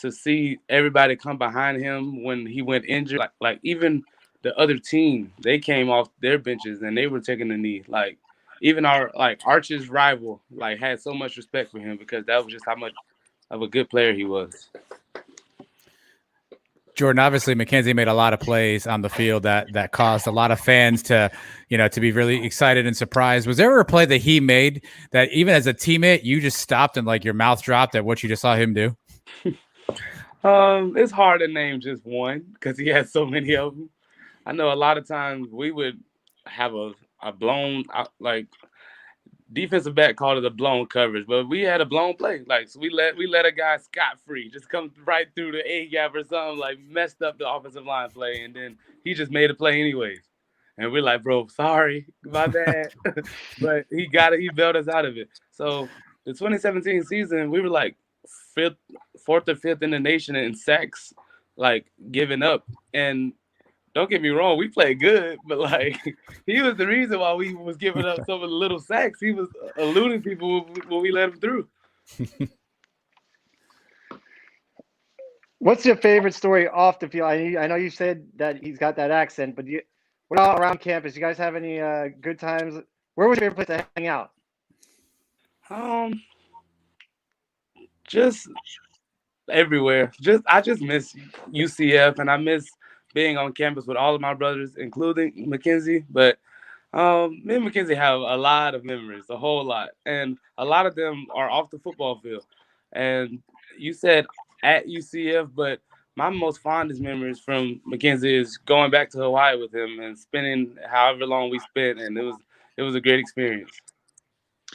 S5: to see everybody come behind him when he went injured. Like even the other team, they came off their benches and they were taking the knee. Like even our like Arch's rival like had so much respect for him because that was just how much of a good player he was.
S1: Jordan, obviously Mackenzie made a lot of plays on the field that caused a lot of fans to be really excited and surprised. Was there ever a play that he made that even as a teammate, you just stopped and like your mouth dropped at what you just saw him do?
S5: It's hard to name just one because he had so many of them. I know a lot of times we would have a blown like defensive back called it a blown coverage, but we had a blown play. Like so we let a guy scot free just come right through the A gap or something, like messed up the offensive line play, and then he just made a play anyways. And we're like, bro, sorry, my bad. But he got it, he bailed us out of it. So the 2017 season, we were like fourth or fifth in the nation in sacks, like giving up. And don't get me wrong, we played good, but like he was the reason why we was giving up some of the little sacks. He was eluding people when we let him through.
S2: What's your favorite story off the field? I know you said that he's got that accent, but what about around campus? You guys have any good times? Where was your favorite place to hang out?
S5: Just everywhere. I just miss UCF, and I miss being on campus with all of my brothers, including Mackenzie. But me and Mackenzie have a lot of memories, a whole lot, and a lot of them are off the football field. And you said at UCF, but my most fondest memories from Mackenzie is going back to Hawaii with him and spending however long we spent, and it was a great experience.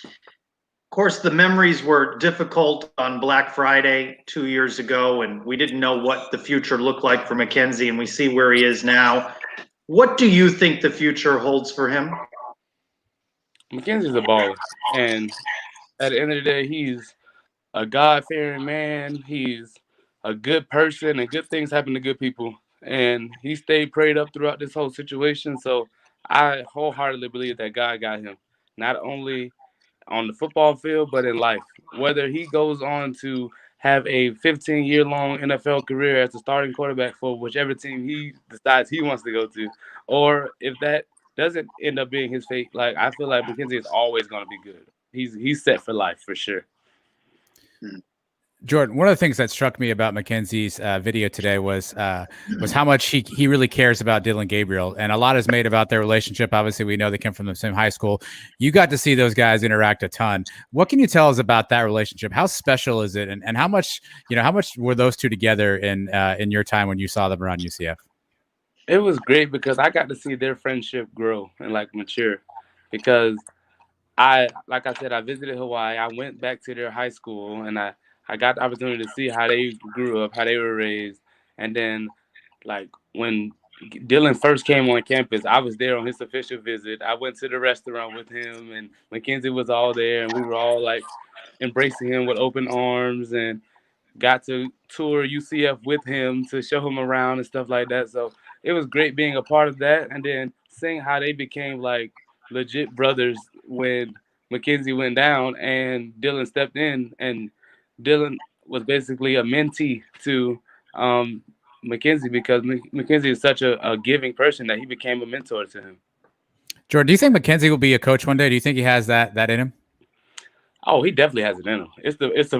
S3: Of course, the memories were difficult on Black Friday 2 years ago, and we didn't know what the future looked like for Mackenzie, and we see where he is now. What do you think the future holds for him?
S5: Mackenzie's a baller, and at the end of the day, he's a God-fearing man. He's a good person, and good things happen to good people. And he stayed prayed up throughout this whole situation. So I wholeheartedly believe that God got him, not only on the football field, but in life. Whether he goes on to have a 15-year-long NFL career as a starting quarterback for whichever team he decides he wants to go to, or if that doesn't end up being his fate, like I feel like Mackenzie is always going to be good. He's set for life for sure.
S1: Jordan, one of the things that struck me about Mackenzie's video today was how much he really cares about Dylan Gabriel, and a lot is made about their relationship. Obviously, we know they came from the same high school. You got to see those guys interact a ton. What can you tell us about that relationship? How special is it, and how much were those two together in your time when you saw them around UCF?
S5: It was great because I got to see their friendship grow and like mature. Because like I said, I visited Hawaii. I went back to their high school, and I got the opportunity to see how they grew up, how they were raised. And then, like, when Dylan first came on campus, I was there on his official visit. I went to the restaurant with him, and Mackenzie was all there, and we were all, like, embracing him with open arms, and got to tour UCF with him to show him around and stuff like that. So it was great being a part of that, and then seeing how they became, like, legit brothers when Mackenzie went down and Dylan stepped in, and Dylan was basically a mentee to Mackenzie because Mackenzie is such a giving person that he became a mentor to him.
S1: Jordan, do you think Mackenzie will be a coach one day? Do you think he has that in him?
S5: Oh, he definitely has it in him. It's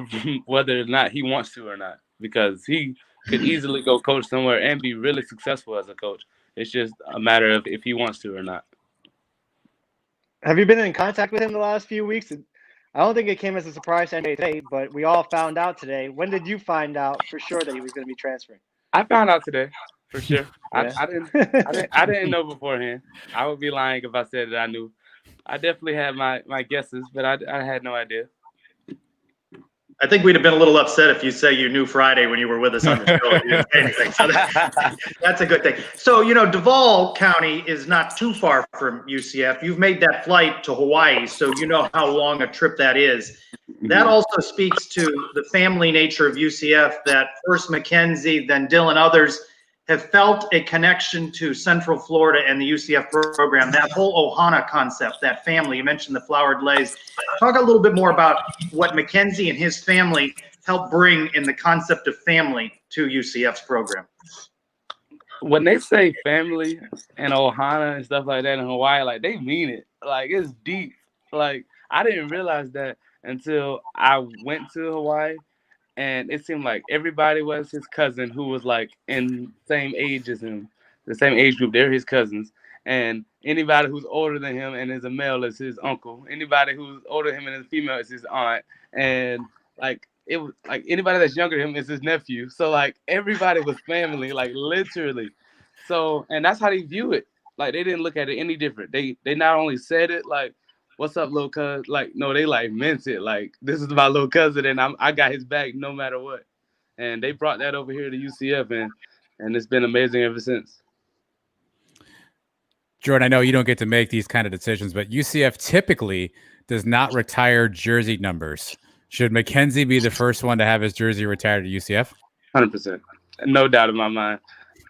S5: whether or not he wants to or not, because he could easily go coach somewhere and be really successful as a coach. It's just a matter of if he wants to or not.
S2: Have you been in contact with him the last few weeks? I don't think it came as a surprise to anybody today, but we all found out today. When did you find out for sure that he was going to be transferring?
S5: I found out today, for sure.
S2: Yeah.
S5: I didn't know beforehand. I would be lying if I said that I knew. I definitely had my guesses, but I had no idea.
S3: I think we'd have been a little upset if you say you knew Friday when you were with us on the show. You didn't say anything. So that's a good thing. So, Duval County is not too far from UCF. You've made that flight to Hawaii, so you know how long a trip that is. That also speaks to the family nature of UCF, that first Mackenzie, then Dylan, others have felt a connection to Central Florida and the UCF program, that whole Ohana concept, that family. You mentioned the flowered leis. Talk a little bit more about what Mackenzie and his family helped bring in the concept of family to UCF's program.
S5: When they say family and Ohana and stuff like that in Hawaii, like, they mean it. Like, it's deep. Like, I didn't realize that until I went to Hawaii. And it seemed like everybody was his cousin who was, like, in same age as him, the same age group. They're his cousins. And anybody who's older than him and is a male is his uncle. Anybody who's older than him and is a female is his aunt. And, like, it was like anybody that's younger than him is his nephew. So, like, everybody was family, like, literally. So, and that's how they view it. Like, they didn't look at it any different. They not only said it, like, what's up, little cuz? Like, no, they, like, meant it. Like, this is my little cousin, and I got his back no matter what. And they brought that over here to UCF, and it's been amazing ever since.
S1: Jordan, I know you don't get to make these kind of decisions, but UCF typically does not retire jersey numbers. Should Mackenzie be the first one to have his jersey retired at UCF?
S5: 100%. No doubt in my mind.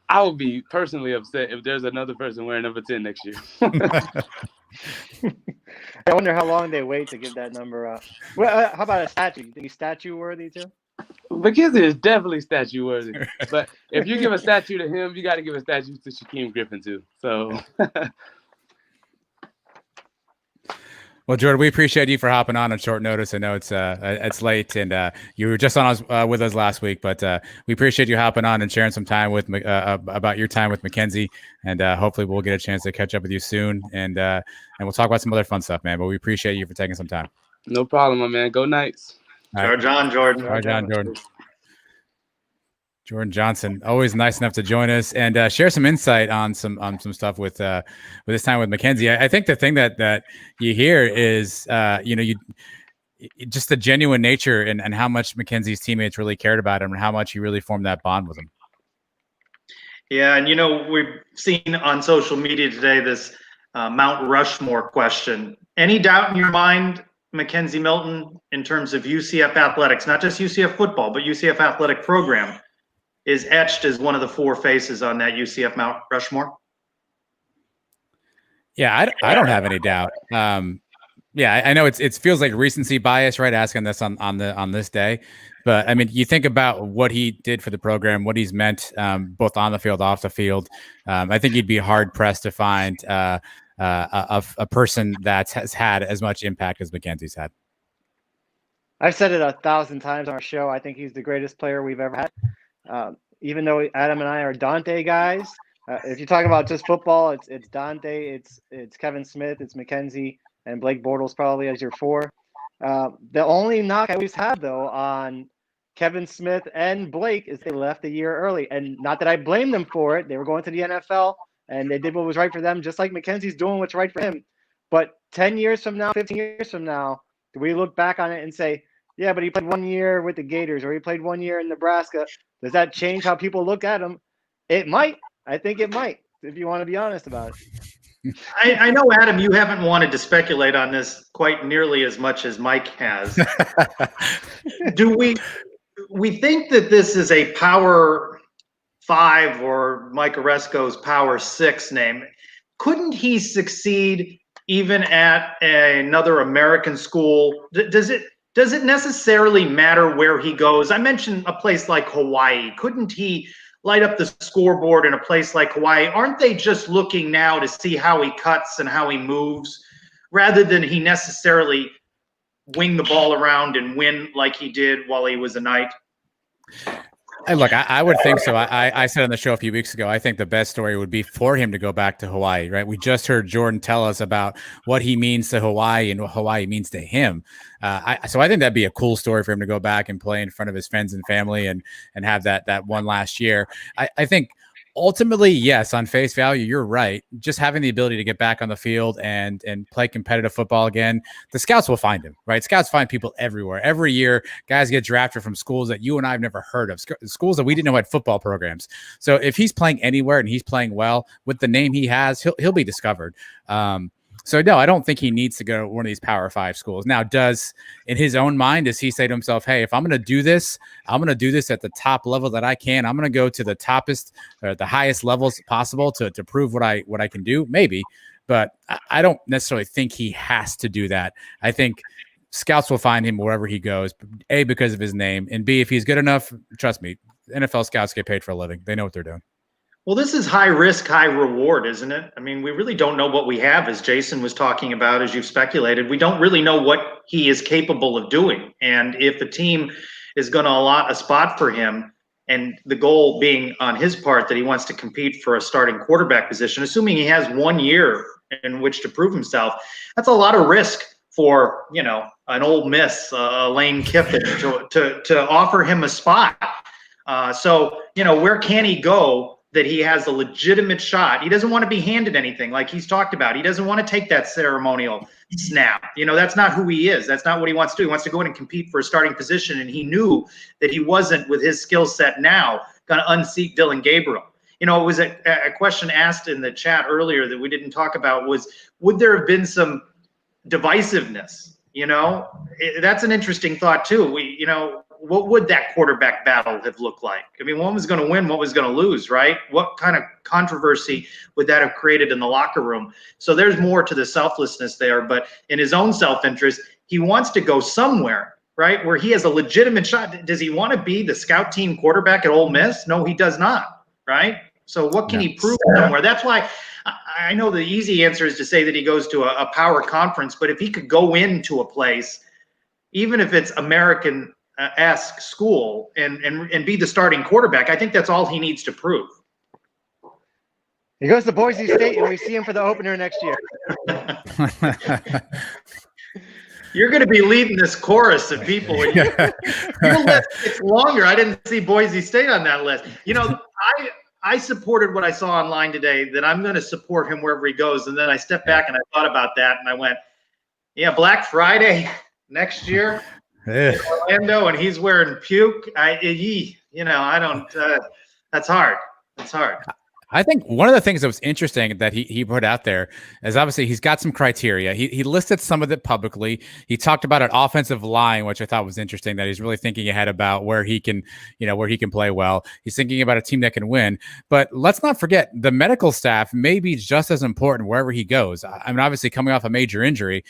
S5: I would be personally upset if there's another person wearing number 10 next year.
S2: I wonder how long they wait to give that number up. Well, how about a statue? You think he's statue worthy too?
S5: Mackenzie is definitely statue worthy. But if you give a statue to him, you got to give a statue to Shaquem Griffin too. So.
S1: Well, Jordan, we appreciate you for hopping on short notice. I know it's late, and you were just on with us last week, but we appreciate you hopping on and sharing some time with about your time with Mackenzie, and hopefully we'll get a chance to catch up with you soon, and we'll talk about some other fun stuff, man. But we appreciate you for taking some time.
S5: No problem, my man. Go Knights.
S3: Jordan.
S1: Jordan Johnson, always nice enough to join us and share some insight on some stuff with this time with Mackenzie. I think the thing that you hear is just the genuine nature and how much Mackenzie's teammates really cared about him and how much he really formed that bond with him.
S3: Yeah, and we've seen on social media today this Mount Rushmore question. Any doubt in your mind, Mackenzie Milton, in terms of UCF athletics, not just UCF football, but UCF athletic program, is etched as one of the four faces on that UCF Mount Rushmore?
S1: Yeah, I don't have any doubt. Yeah, I know it feels like recency bias, right? Asking this on this day, but I mean, you think about what he did for the program, what he's meant, both on the field, off the field. I think you'd be hard pressed to find a person that has had as much impact as Mackenzie's had.
S2: I've said it 1,000 times on our show. I think he's the greatest player we've ever had. Even though Adam and I are Dante guys, if you talk about just football, it's Dante, it's Kevin Smith, it's Mackenzie, and Blake Bortles probably as your four. The only knock I always have though on Kevin Smith and Blake is they left a year early, and not that I blame them for it. They were going to the NFL and they did what was right for them, just like Mackenzie's doing what's right for him. But 10 years from now, 15 years from now, do we look back on it and say, yeah, but he played 1 year with the Gators or he played 1 year in Nebraska? Does that change how people look at him? It might. I think it might, if you want to be honest about it.
S3: I know, Adam, you haven't wanted to speculate on this quite nearly as much as Mike has. Do we think that this is a Power 5 or Mike Oresco's Power 6 name? Couldn't he succeed even at another American school? Does it necessarily matter where he goes? I mentioned a place like Hawaii. Couldn't he light up the scoreboard in a place like Hawaii? Aren't they just looking now to see how he cuts and how he moves rather than he necessarily wing the ball around and win like he did while he was a Knight?
S1: Hey, look, I would think so. I said on the show a few weeks ago, I think the best story would be for him to go back to Hawaii, right? We just heard Jordan tell us about what he means to Hawaii and what Hawaii means to him. So I think that'd be a cool story for him to go back and play in front of his friends and family and have that one last year. I think ultimately, yes, on face value, you're right. Just having the ability to get back on the field and play competitive football again, the scouts will find him, right? Scouts find people everywhere. Every year, guys get drafted from schools that you and I have never heard of, schools that we didn't know had football programs. So if he's playing anywhere and he's playing well with the name he has, he'll be discovered. So no, I don't think he needs to go to one of these Power 5 schools. Now, in his own mind, does he say to himself, hey, if I'm going to do this, I'm going to do this at the top level that I can. I'm going to go to the the highest levels possible to prove what I can do? Maybe, but I don't necessarily think he has to do that. I think scouts will find him wherever he goes, A, because of his name, and B, if he's good enough, trust me, NFL scouts get paid for a living. They know what they're doing.
S3: Well, this is high risk, high reward, isn't it? I mean, we really don't know what we have, as Jason was talking about, as you've speculated. We don't really know what he is capable of doing. And if a team is going to allot a spot for him, and the goal being on his part that he wants to compete for a starting quarterback position, assuming he has 1 year in which to prove himself, that's a lot of risk for, an Ole Miss, Lane Kiffin, to offer him a spot. So, where can he go that he has a legitimate shot? He doesn't want to be handed anything like he's talked about. He doesn't want to take that ceremonial snap. That's not who he is. That's not what he wants to do. He wants to go in and compete for a starting position. And he knew that he wasn't, with his skill set now, going to unseat Dylan Gabriel. It was a question asked in the chat earlier that we didn't talk about was, would there have been some divisiveness? That's an interesting thought too. What would that quarterback battle have looked like? I mean, one was going to win, one was going to lose, right? What kind of controversy would that have created in the locker room? So there's more to the selflessness there, but in his own self-interest, he wants to go somewhere, right, where he has a legitimate shot. Does he want to be the scout team quarterback at Ole Miss? No, he does not, right? So what can he prove somewhere? That's why I know the easy answer is to say that he goes to a power conference, but if he could go into a place, even if it's American-esque school, and be the starting quarterback, I think that's all he needs to prove.
S2: He goes to Boise State, and we see him for the opener next year.
S3: You're going to be leading this chorus of people. Your list gets longer. I didn't see Boise State on that list. I supported what I saw online today, that I'm going to support him wherever he goes. And then I stepped back and I thought about that, and I went, yeah, Black Friday next year in Orlando, and he's wearing puke. I don't. That's hard. That's hard.
S1: I think one of the things that was interesting that he put out there is obviously he's got some criteria. He listed some of it publicly. He talked about an offensive line, which I thought was interesting, that he's really thinking ahead about where he can play well. He's thinking about a team that can win. But let's not forget, the medical staff may be just as important wherever he goes. I mean, obviously coming off a major injury,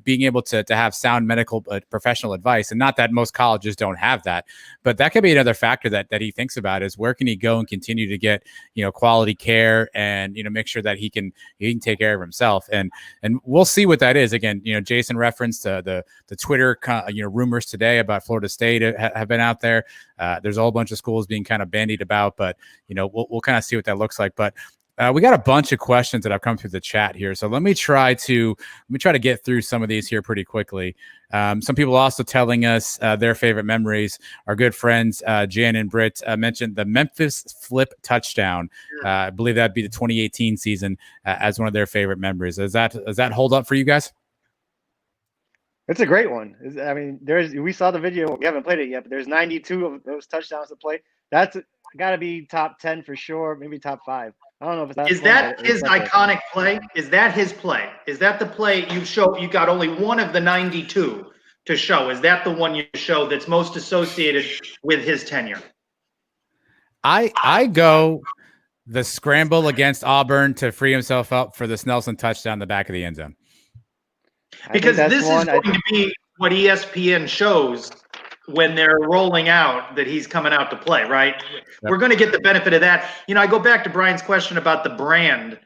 S1: being able to have sound medical professional advice, and not that most colleges don't have that, but that could be another factor that he thinks about, is where can he go and continue to get, quality care and make sure that he can take care of himself. And we'll see what that is. Again, Jason referenced the Twitter rumors today about Florida State have been out there. There's a whole bunch of schools being kind of bandied about, but we'll kind of see what that looks like. But we got a bunch of questions that have come through the chat here, so let me try to get through some of these here pretty quickly. Some people also telling us their favorite memories. Our good friends Jan and Britt mentioned the Memphis flip touchdown. I believe that'd be the 2018 season as one of their favorite memories. Does that hold up for you guys?
S2: It's a great one. I mean, we saw the video. We haven't played it yet, but there's 92 of those touchdowns to play. That's got to be top 10 for sure, maybe top 5. I don't know if it's
S3: is that his iconic play? Is that his play? Is that the play you show? You got only one of the 92 to show. Is that the one you show that's most associated with his tenure?
S1: I go the scramble against Auburn to free himself up for the Snelson touchdown in the back of the end zone.
S3: Because this is going to be what ESPN shows when they're rolling out that he's coming out to play, right? Yep. We're going to get the benefit of that. I go back to Brian's question about the brand.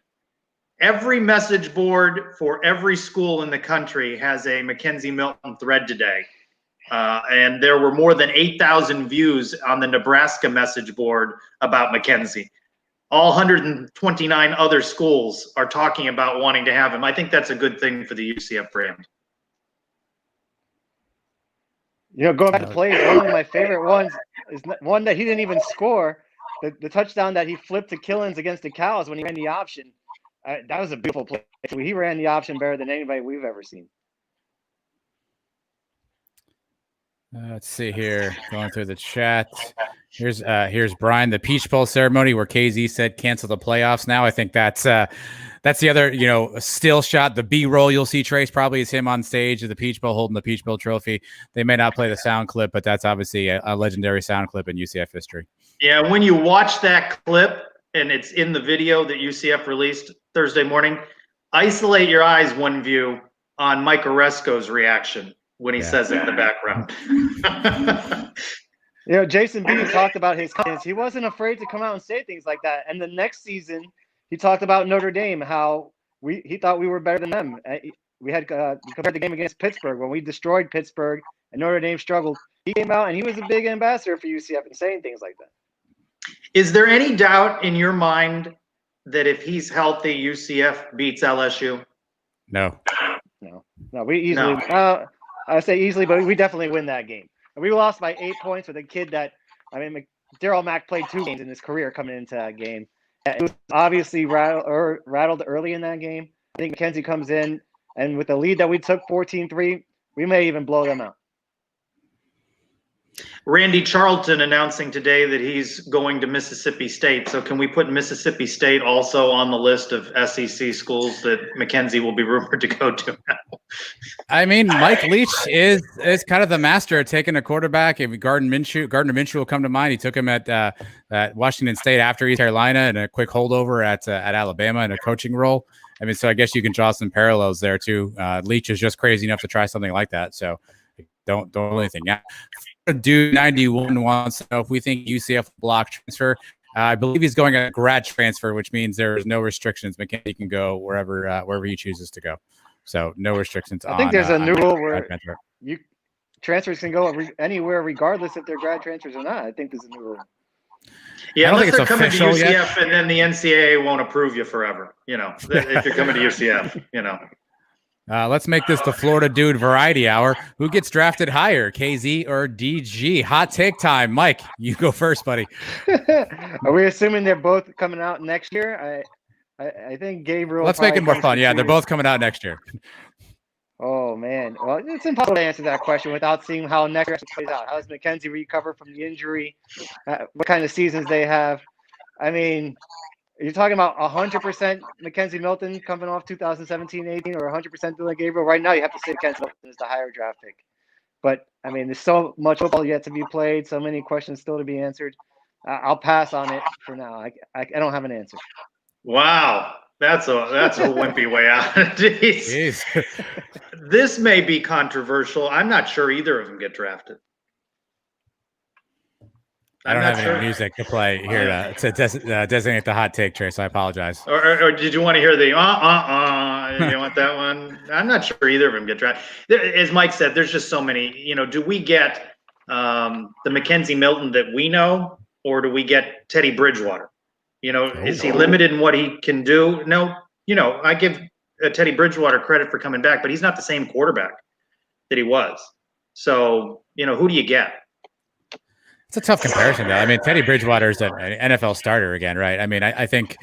S3: Every message board for every school in the country has a Mackenzie Milton thread today. And there were more than 8,000 views on the Nebraska message board about Mackenzie. All 129 other schools are talking about wanting to have him. I think that's a good thing for the UCF brand.
S2: Going back to plays, one of my favorite ones is one that he didn't even score. The touchdown that he flipped to Killins against the Cows when he ran the option. That was a beautiful play. He ran the option better than anybody we've ever seen.
S1: Let's see here. Going through the chat. Here's Brian. The Peach Bowl ceremony where KZ said cancel the playoffs now. I think that's the other, still shot. The B-roll you'll see, Trace, probably is him on stage at the Peach Bowl holding the Peach Bowl trophy. They may not play the sound clip, but that's obviously a legendary sound clip in UCF history. Yeah,
S3: when you watch that clip, and it's in the video that UCF released Thursday morning, isolate your eyes one view on Mike Oresco's reaction when he says it in the background.
S2: Jason B talked about his confidence. He wasn't afraid to come out and say things like that. And the next season, he talked about Notre Dame, how he thought we were better than them. We had compared the game against Pittsburgh when we destroyed Pittsburgh and Notre Dame struggled. He came out and he was a big ambassador for UCF and saying things like that.
S3: Is there any doubt in your mind that if he's healthy, UCF beats LSU?
S1: No.
S2: We easily. No. I say easily, but we definitely win that game. We lost by 8 points with a kid that, Daryl Mack played 2 games in his career coming into that game. It was obviously rattled early in that game. I think Mackenzie comes in, and with the lead that we took 14-3, we may even blow them out.
S3: Randy Charlton announcing today that he's going to Mississippi State. So can we put Mississippi State also on the list of SEC schools that Mackenzie will be rumored to go to now?
S1: Mike Leach is kind of the master at taking a quarterback. If Gardner Minshew will come to mind. He took him at Washington State after East Carolina and a quick holdover at Alabama in a coaching role. So I guess you can draw some parallels there too. Leach is just crazy enough to try something like that. So don't do anything. Yeah. Dude 91 wants to know if we think UCF will block transfer. I believe he's going a grad transfer, which means there's no restrictions. Mackenzie can go wherever he chooses to go. So no restrictions.
S2: I think there's a new rule where transfers can go anywhere, regardless if they're grad transfers or not. I think there's a new rule.
S3: Yeah, unless they're coming to UCF yet. And then the NCAA won't approve you forever. If you're coming to UCF,
S1: Let's make this the Florida Dude Variety Hour. Who gets drafted higher, KZ or DG? Hot take time. Mike, you go first, buddy.
S2: Are we assuming they're both coming out next year? I think Gabriel.
S1: Let's make it more fun. Yeah, they're both coming out next year.
S2: Oh, man. Well, it's impossible to answer that question without seeing how next year plays out. How does Mackenzie recover from the injury? What kind of seasons they have? You're talking about 100% Mackenzie Milton coming off 2017-18 or 100% Dylan Gabriel. Right now, you have to say Mackenzie Milton is the higher draft pick. But, there's so much football yet to be played, so many questions still to be answered. I'll pass on it for now. I don't have an answer.
S3: Wow. That's a wimpy way out. Jeez. This may be controversial. I'm not sure either of them get drafted.
S1: I
S3: I'm
S1: don't
S3: not
S1: have any
S3: sure.
S1: music to play here to designate the hot take, Trace. I apologize.
S3: Or did you want to hear the You want that one? I'm not sure either of them get drafted. As Mike said, there's just so many. You know, do we get the Mackenzie Milton that we know, or do we get Teddy Bridgewater? You know, is he limited in what he can do? No. You know, I give Teddy Bridgewater credit for coming back, but he's not the same quarterback that he was. So, you know, who do you get?
S1: It's a tough comparison, though. I mean, Teddy Bridgewater is an NFL starter again, right? I mean, I think,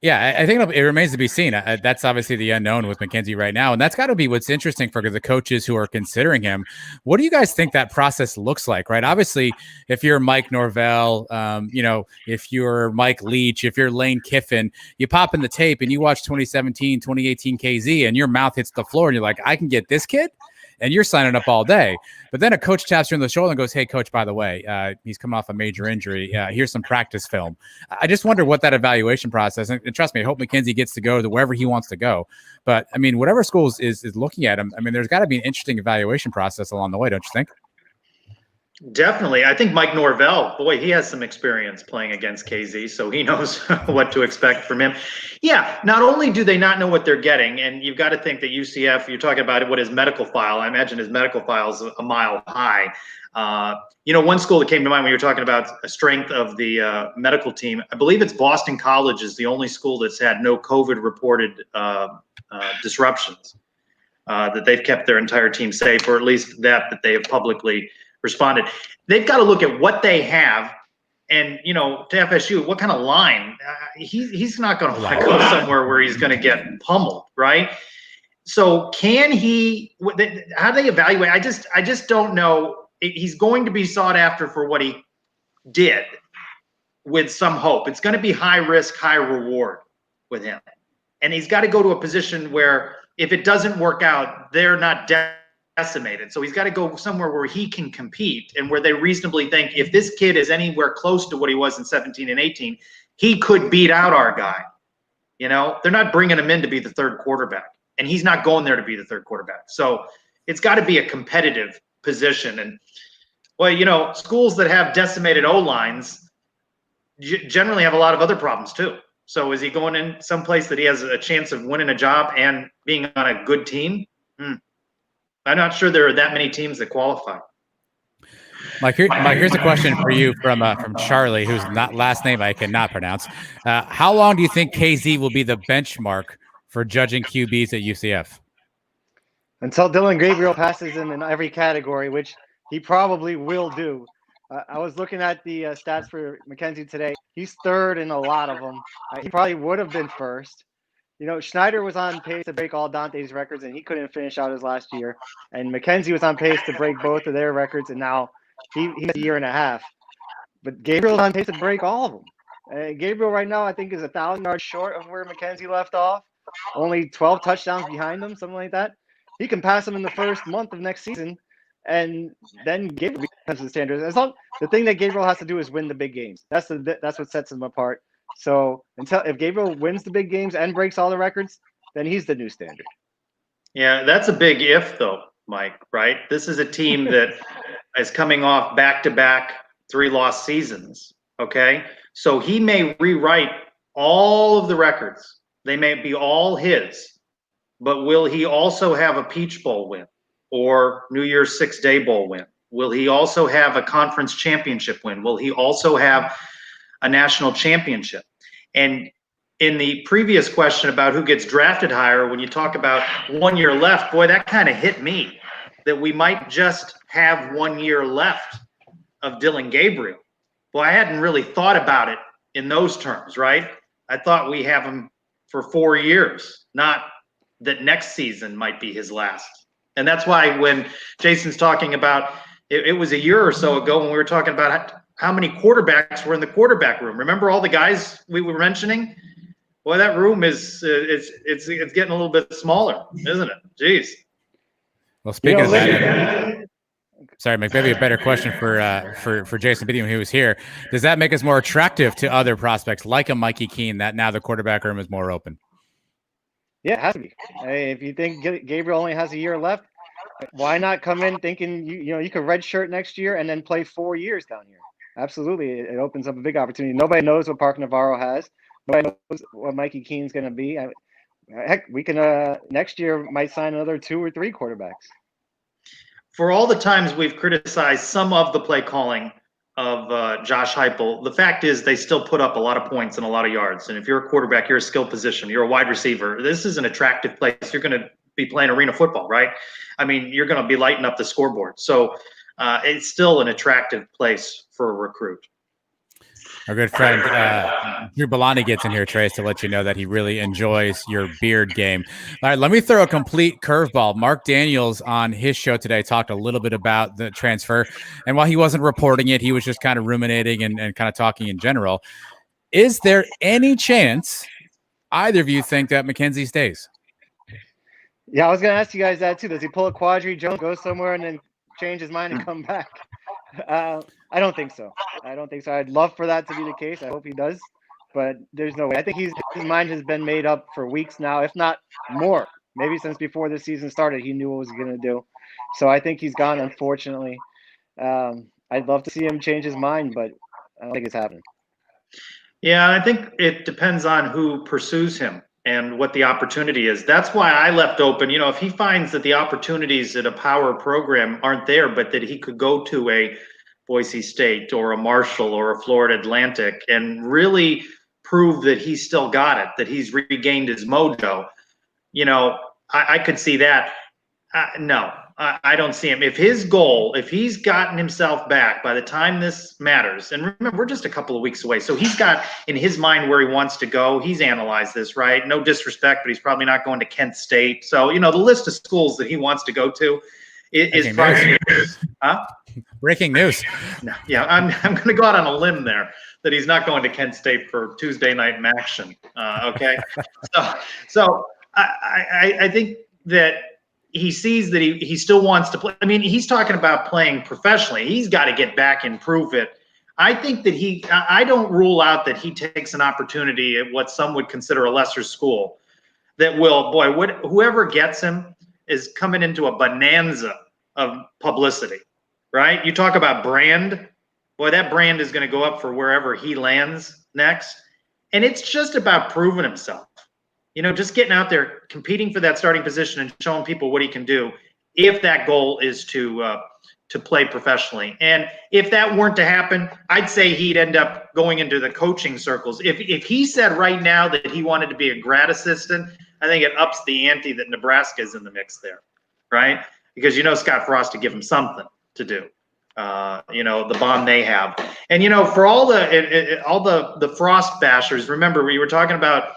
S1: yeah, I think it remains to be seen. That's obviously the unknown with Mackenzie right now, and that's got to be what's interesting for the coaches who are considering him. What do you guys think that process looks like, right? Obviously, if you're Mike Norvell, you know, if you're Mike Leach, if you're Lane Kiffin, you pop in the tape and you watch 2017, 2018 KZ, and your mouth hits the floor, and you're like, I can get this kid? And you're signing up all day. But then a coach taps you on the shoulder and goes, hey, coach, by the way, he's come off a major injury. Here's some practice film. I just wonder what that evaluation process, and trust me, I hope Mackenzie gets to go to wherever he wants to go. But, I mean, whatever school is looking at him, I mean, there's got to be an interesting evaluation process along the way, don't you think?
S3: Definitely. I think Mike Norvell, boy, he has some experience playing against KZ, so he knows what to expect from him. Yeah, not only do they not know what they're getting, and you've got to think that UCF, you're talking about what his medical file, I imagine his medical file is a mile high. You know, one school that came to mind when you were talking about a strength of the medical team, I believe it's Boston College is the only school that's had no COVID reported disruptions, that they've kept their entire team safe, or at least that they have publicly responded. They've got to look at what they have, and you know, to FSU, what kind of line? He's not going to want to go somewhere where he's going to get pummeled, right? So can he? How do they evaluate? I just don't know. He's going to be sought after for what he did, with some hope. It's going to be high risk, high reward with him, and he's got to go to a position where if it doesn't work out, they're not decimated. So he's got to go somewhere where he can compete and where they reasonably think if this kid is anywhere close to what he was in 17 and 18, he could beat out our guy. You know, they're not bringing him in to be the third quarterback, and he's not going there to be the third quarterback. So it's got to be a competitive position. And well, you know, schools that have decimated O-lines generally have a lot of other problems too. So is he going in someplace that he has a chance of winning a job and being on a good team? I'm not sure there are that many teams that qualify.
S1: Mike, here's a question for you from Charlie, whose last name I cannot pronounce. How long do you think KZ will be the benchmark for judging QBs at UCF?
S2: Until Dylan Gabriel passes him in every category, which he probably will do. I was looking at the stats for Mackenzie today. He's third in a lot of them. He probably would have been first. You know, Schneider was on pace to break all Dante's records, and he couldn't finish out his last year. And Mackenzie was on pace to break both of their records, and now he's a year and a half. But Gabriel's on pace to break all of them. Gabriel right now, I think, is 1,000 yards short of where Mackenzie left off. Only 12 touchdowns behind him, something like that. He can pass him in the first month of next season, and then Gabriel becomes the standard. The thing that Gabriel has to do is win the big games. That's what sets him apart. So if Gabriel wins the big games and breaks all the records, then he's the new standard.
S3: Yeah, that's a big if, though, Mike, right? This is a team that is coming off back-to-back 3-loss seasons, okay? So he may rewrite all of the records. They may be all his, but will he also have a Peach Bowl win or New Year's 6-Day Bowl win? Will he also have a conference championship win? Will he also have a national championship? And in the previous question about who gets drafted higher, when you talk about 1 year left, boy, that kind of hit me, that we might just have 1 year left of Dylan Gabriel. Well, I hadn't really thought about it in those terms, right? I thought we have him for 4 years, not that next season might be his last. And that's why when Jason's talking about, it was a year or so ago when we were talking about how many quarterbacks were in the quarterback room. Remember all the guys we were mentioning? Boy, that room is it's getting a little bit smaller, isn't it? Jeez.
S1: Well, speaking of that, sorry, Mike, maybe a better question for Jason Biddy when he was here. Does that make us more attractive to other prospects like a Mikey Keene, that now the quarterback room is more open?
S2: Yeah, it has to be. If you think Gabriel only has a year left, why not come in thinking you could redshirt next year and then play 4 years down here? absolutely. It opens up a big opportunity. Nobody knows what Parker Navarro has. Nobody knows what Mikey Keene's going to be. Heck, we can next year might sign another 2 or 3 quarterbacks.
S3: For all the times we've criticized some of the play calling of Josh Heupel, the fact is they still put up a lot of points and a lot of yards. And if you're a quarterback, you're a skill position, you're a wide receiver. This is an attractive place. You're going to be playing arena football, right? I mean, you're going to be lighting up the scoreboard. So it's still an attractive place for a recruit.
S1: Our good friend Drew Belani gets in here, Trace, to let you know that he really enjoys your beard game. All right, let me throw a complete curveball. Mark Daniels on his show today talked a little bit about the transfer. And while he wasn't reporting it, he was just kind of ruminating and kind of talking in general. Is there any chance either of you think that McKenzie stays?
S2: Yeah, I was going to ask you guys that too. Does he pull a Quadri Jones, go somewhere, and then change his mind and come back? I don't think so. I'd love for that to be the case. I hope he does, but there's no way. I think his mind has been made up for weeks now, if not more. Maybe since before the season started, he knew what was going to do. So I think he's gone, unfortunately. I'd love to see him change his mind, but I don't think it's happening.
S3: Yeah, I think it depends on who pursues him and what the opportunity is. That's why I left open, if he finds that the opportunities at a power program aren't there, but that he could go to a Boise State or a Marshall or a Florida Atlantic and really prove that he's still got it, that he's regained his mojo, I could see that. No, I don't see him. If his goal, if he's gotten himself back by the time this matters, and remember, we're just a couple of weeks away, so he's got in his mind where he wants to go. He's analyzed this, right? No disrespect, but he's probably not going to Kent State. So, the list of schools that he wants to go to is probably
S1: Breaking news.
S3: No, yeah, I'm going to go out on a limb there that he's not going to Kent State for Tuesday night action. Okay, so I think that he sees that he still wants to play. I mean, he's talking about playing professionally. He's got to get back and prove it. I think that I don't rule out that he takes an opportunity at what some would consider a lesser school that will, whoever gets him is coming into a bonanza of publicity, right? You talk about brand. Boy, that brand is going to go up for wherever he lands next. And it's just about proving himself. Just getting out there, competing for that starting position and showing people what he can do if that goal is to play professionally. And if that weren't to happen, I'd say he'd end up going into the coaching circles. If he said right now that he wanted to be a grad assistant, I think it ups the ante that Nebraska is in the mix there, right? Because Scott Frost to give him something to do. The bond they have. And, for all the Frost bashers, remember, we were talking about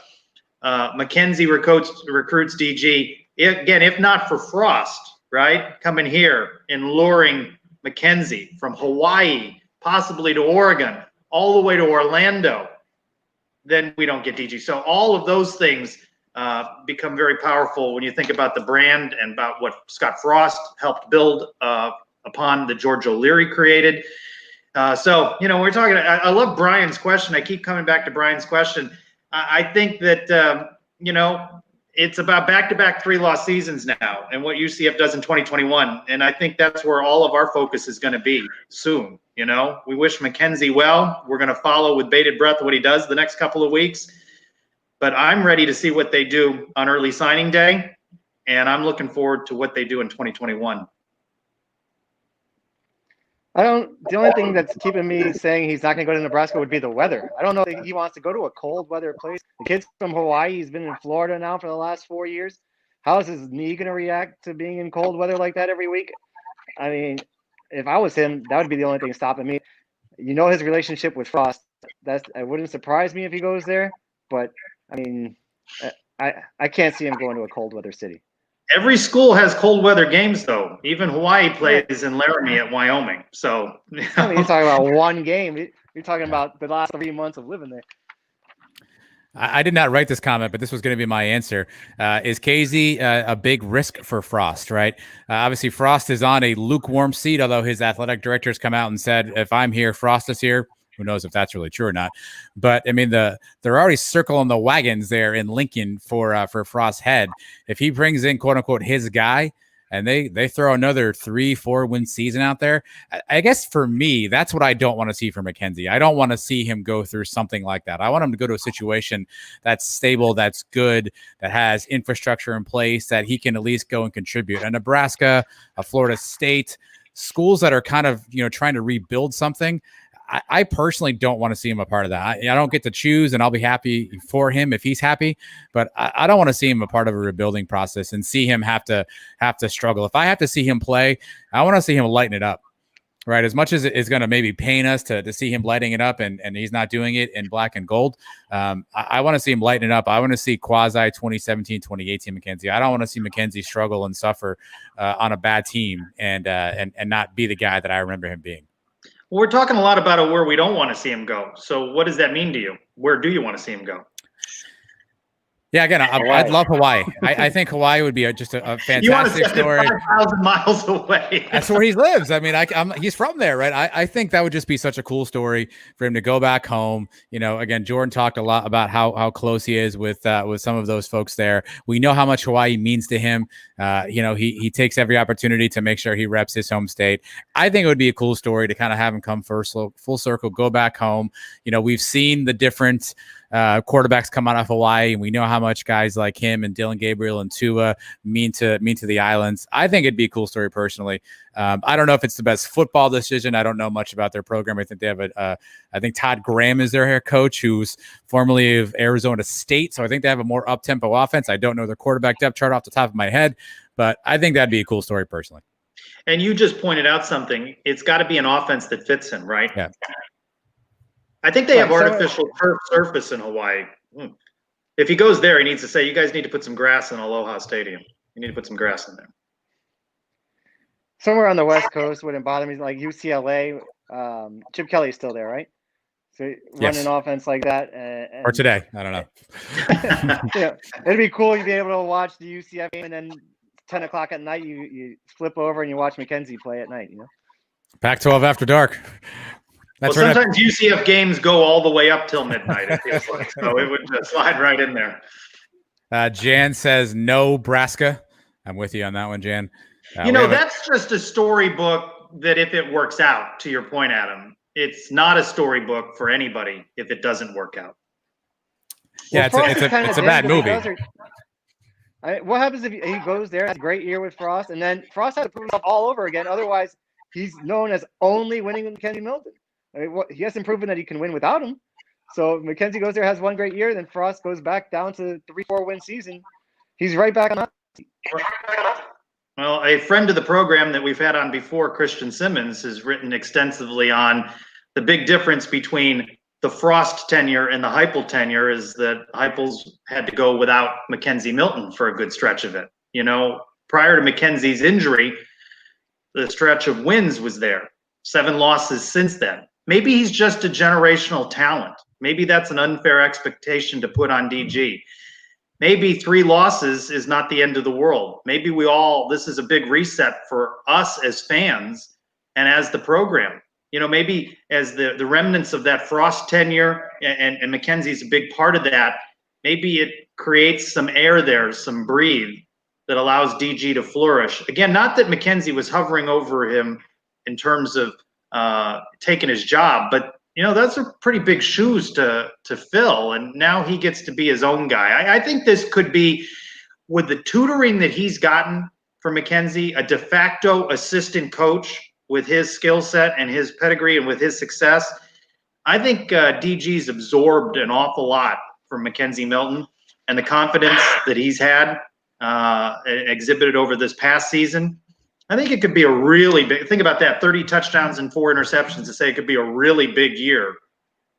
S3: McKenzie recruits DG. Again, if not for Frost, right, coming here and luring McKenzie from Hawaii, possibly to Oregon, all the way to Orlando, then we don't get DG. So all of those things become very powerful when you think about the brand and about what Scott Frost helped build upon that George O'Leary created. So, we're talking, I love Brian's question. I keep coming back to Brian's question. I think that, it's about back-to-back 3-loss seasons now and what UCF does in 2021. And I think that's where all of our focus is going to be soon. We wish McKenzie well. We're going to follow with bated breath what he does the next couple of weeks. But I'm ready to see what they do on early signing day. And I'm looking forward to what they do in 2021.
S2: The only thing that's keeping me saying he's not going to go to Nebraska would be the weather. I don't know if he wants to go to a cold weather place. The kid's from Hawaii. He's been in Florida now for the last 4 years. How is his knee going to react to being in cold weather like that every week? I mean, if I was him, that would be the only thing stopping me. His relationship with Frost. It wouldn't surprise me if he goes there. But, I mean, I can't see him going to a cold weather city.
S3: Every school has cold weather games, though. Even Hawaii plays in Laramie at Wyoming. So
S2: you're talking about one game. You're talking about the last 3 months of living there.
S1: I did not write this comment, but this was going to be my answer. Is KZ a big risk for Frost, right? Obviously, Frost is on a lukewarm seat, although his athletic directors come out and said, if I'm here, Frost is here. Who knows if that's really true or not? But I mean, they're already circling the wagons there in Lincoln for Frost's head. If he brings in quote unquote his guy, and they throw another 3-4 win season out there, I guess for me, that's what I don't want to see from Mackenzie. I don't want to see him go through something like that. I want him to go to a situation that's stable, that's good, that has infrastructure in place, that he can at least go and contribute. A Nebraska, a Florida State, schools that are kind of, trying to rebuild something. I personally don't want to see him a part of that. I don't get to choose, and I'll be happy for him if he's happy, but I don't want to see him a part of a rebuilding process and see him have to struggle. If I have to see him play, I want to see him lighten it up, right? As much as it is going to maybe pain us to see him lighting it up, and he's not doing it in black and gold. I want to see him lighten it up. I want to see quasi 2017, 2018 Mackenzie. I don't want to see Mackenzie struggle and suffer on a bad team and not be the guy that I remember him being.
S3: Well, we're talking a lot about where we don't want to see him go. So what does that mean to you? Where do you want to see him go?
S1: Yeah, again, I'd love Hawaii. I think Hawaii would be just a fantastic
S3: you want to
S1: story.
S3: 5,000 miles away.
S1: That's where he lives. I mean, he's from there, right? I think that would just be such a cool story for him to go back home. Again, Jordan talked a lot about how close he is with some of those folks there. We know how much Hawaii means to him. He takes every opportunity to make sure he reps his home state. I think it would be a cool story to kind of have him come full circle, go back home. We've seen the different quarterbacks come out of Hawaii, and we know how much guys like him and Dylan Gabriel and Tua mean to the islands. I think it'd be a cool story personally. I don't know if it's the best football decision. I don't know much about their program. I think they have I think Todd Graham is their head coach, who's formerly of Arizona State. So I think they have a more up-tempo offense. I don't know their quarterback depth chart off the top of my head, but I think that'd be a cool story personally.
S3: And you just pointed out something. It's got to be an offense that fits him, right?
S1: Yeah.
S3: I think they have artificial turf surface in Hawaii. If he goes there, he needs to say, you guys need to put some grass in Aloha Stadium. You need to put some grass in there.
S2: Somewhere on the West Coast wouldn't bother me, like UCLA. Chip Kelly's still there, right? So run an offense like that.
S1: Or today. I don't know.
S2: Yeah, it'd be cool. You'd be able to watch the UCF game, and then 10 o'clock at night, you flip over and you watch Mackenzie play at night,
S1: Pac-12 after dark.
S3: Sometimes UCF games go all the way up till midnight, it feels like. So it would just slide right in there.
S1: Jan says no Nebraska. I'm with you on that one, Jan.
S3: That's just a storybook that if it works out, to your point, Adam, it's not a storybook for anybody if it doesn't work out.
S1: Yeah, it's a bad movie.
S2: What happens if he goes there, has a great year with Frost, and then Frost has to prove himself all over again? Otherwise, he's known as only winning with Mackenzie Milton. He hasn't proven that he can win without him. So Mackenzie goes there, has one great year, then Frost goes back down to 3-4 win season. He's right back on.
S3: Well, a friend of the program that we've had on before, Christian Simmons, has written extensively on the big difference between the Frost tenure and the Heupel tenure is that Heupel's had to go without Mackenzie Milton for a good stretch of it. Prior to Mackenzie's injury, the stretch of wins was there. 7 losses since then. Maybe he's just a generational talent. Maybe that's an unfair expectation to put on DG. Maybe 3 losses is not the end of the world. Maybe this is a big reset for us as fans and as the program. Maybe as the remnants of that Frost tenure, and Mackenzie's a big part of that, maybe it creates some air there, some breathe that allows DG to flourish. Again, not that Mackenzie was hovering over him in terms of taking his job, but those are pretty big shoes to fill, and now he gets to be his own guy. I think this could be, with the tutoring that he's gotten from Mackenzie, a de facto assistant coach with his skill set and his pedigree and with his success. I think DG's absorbed an awful lot from Mackenzie Milton, and the confidence that he's had exhibited over this past season. I think it could be a really big, think about that, 30 touchdowns and 4 interceptions, to say it could be a really big year.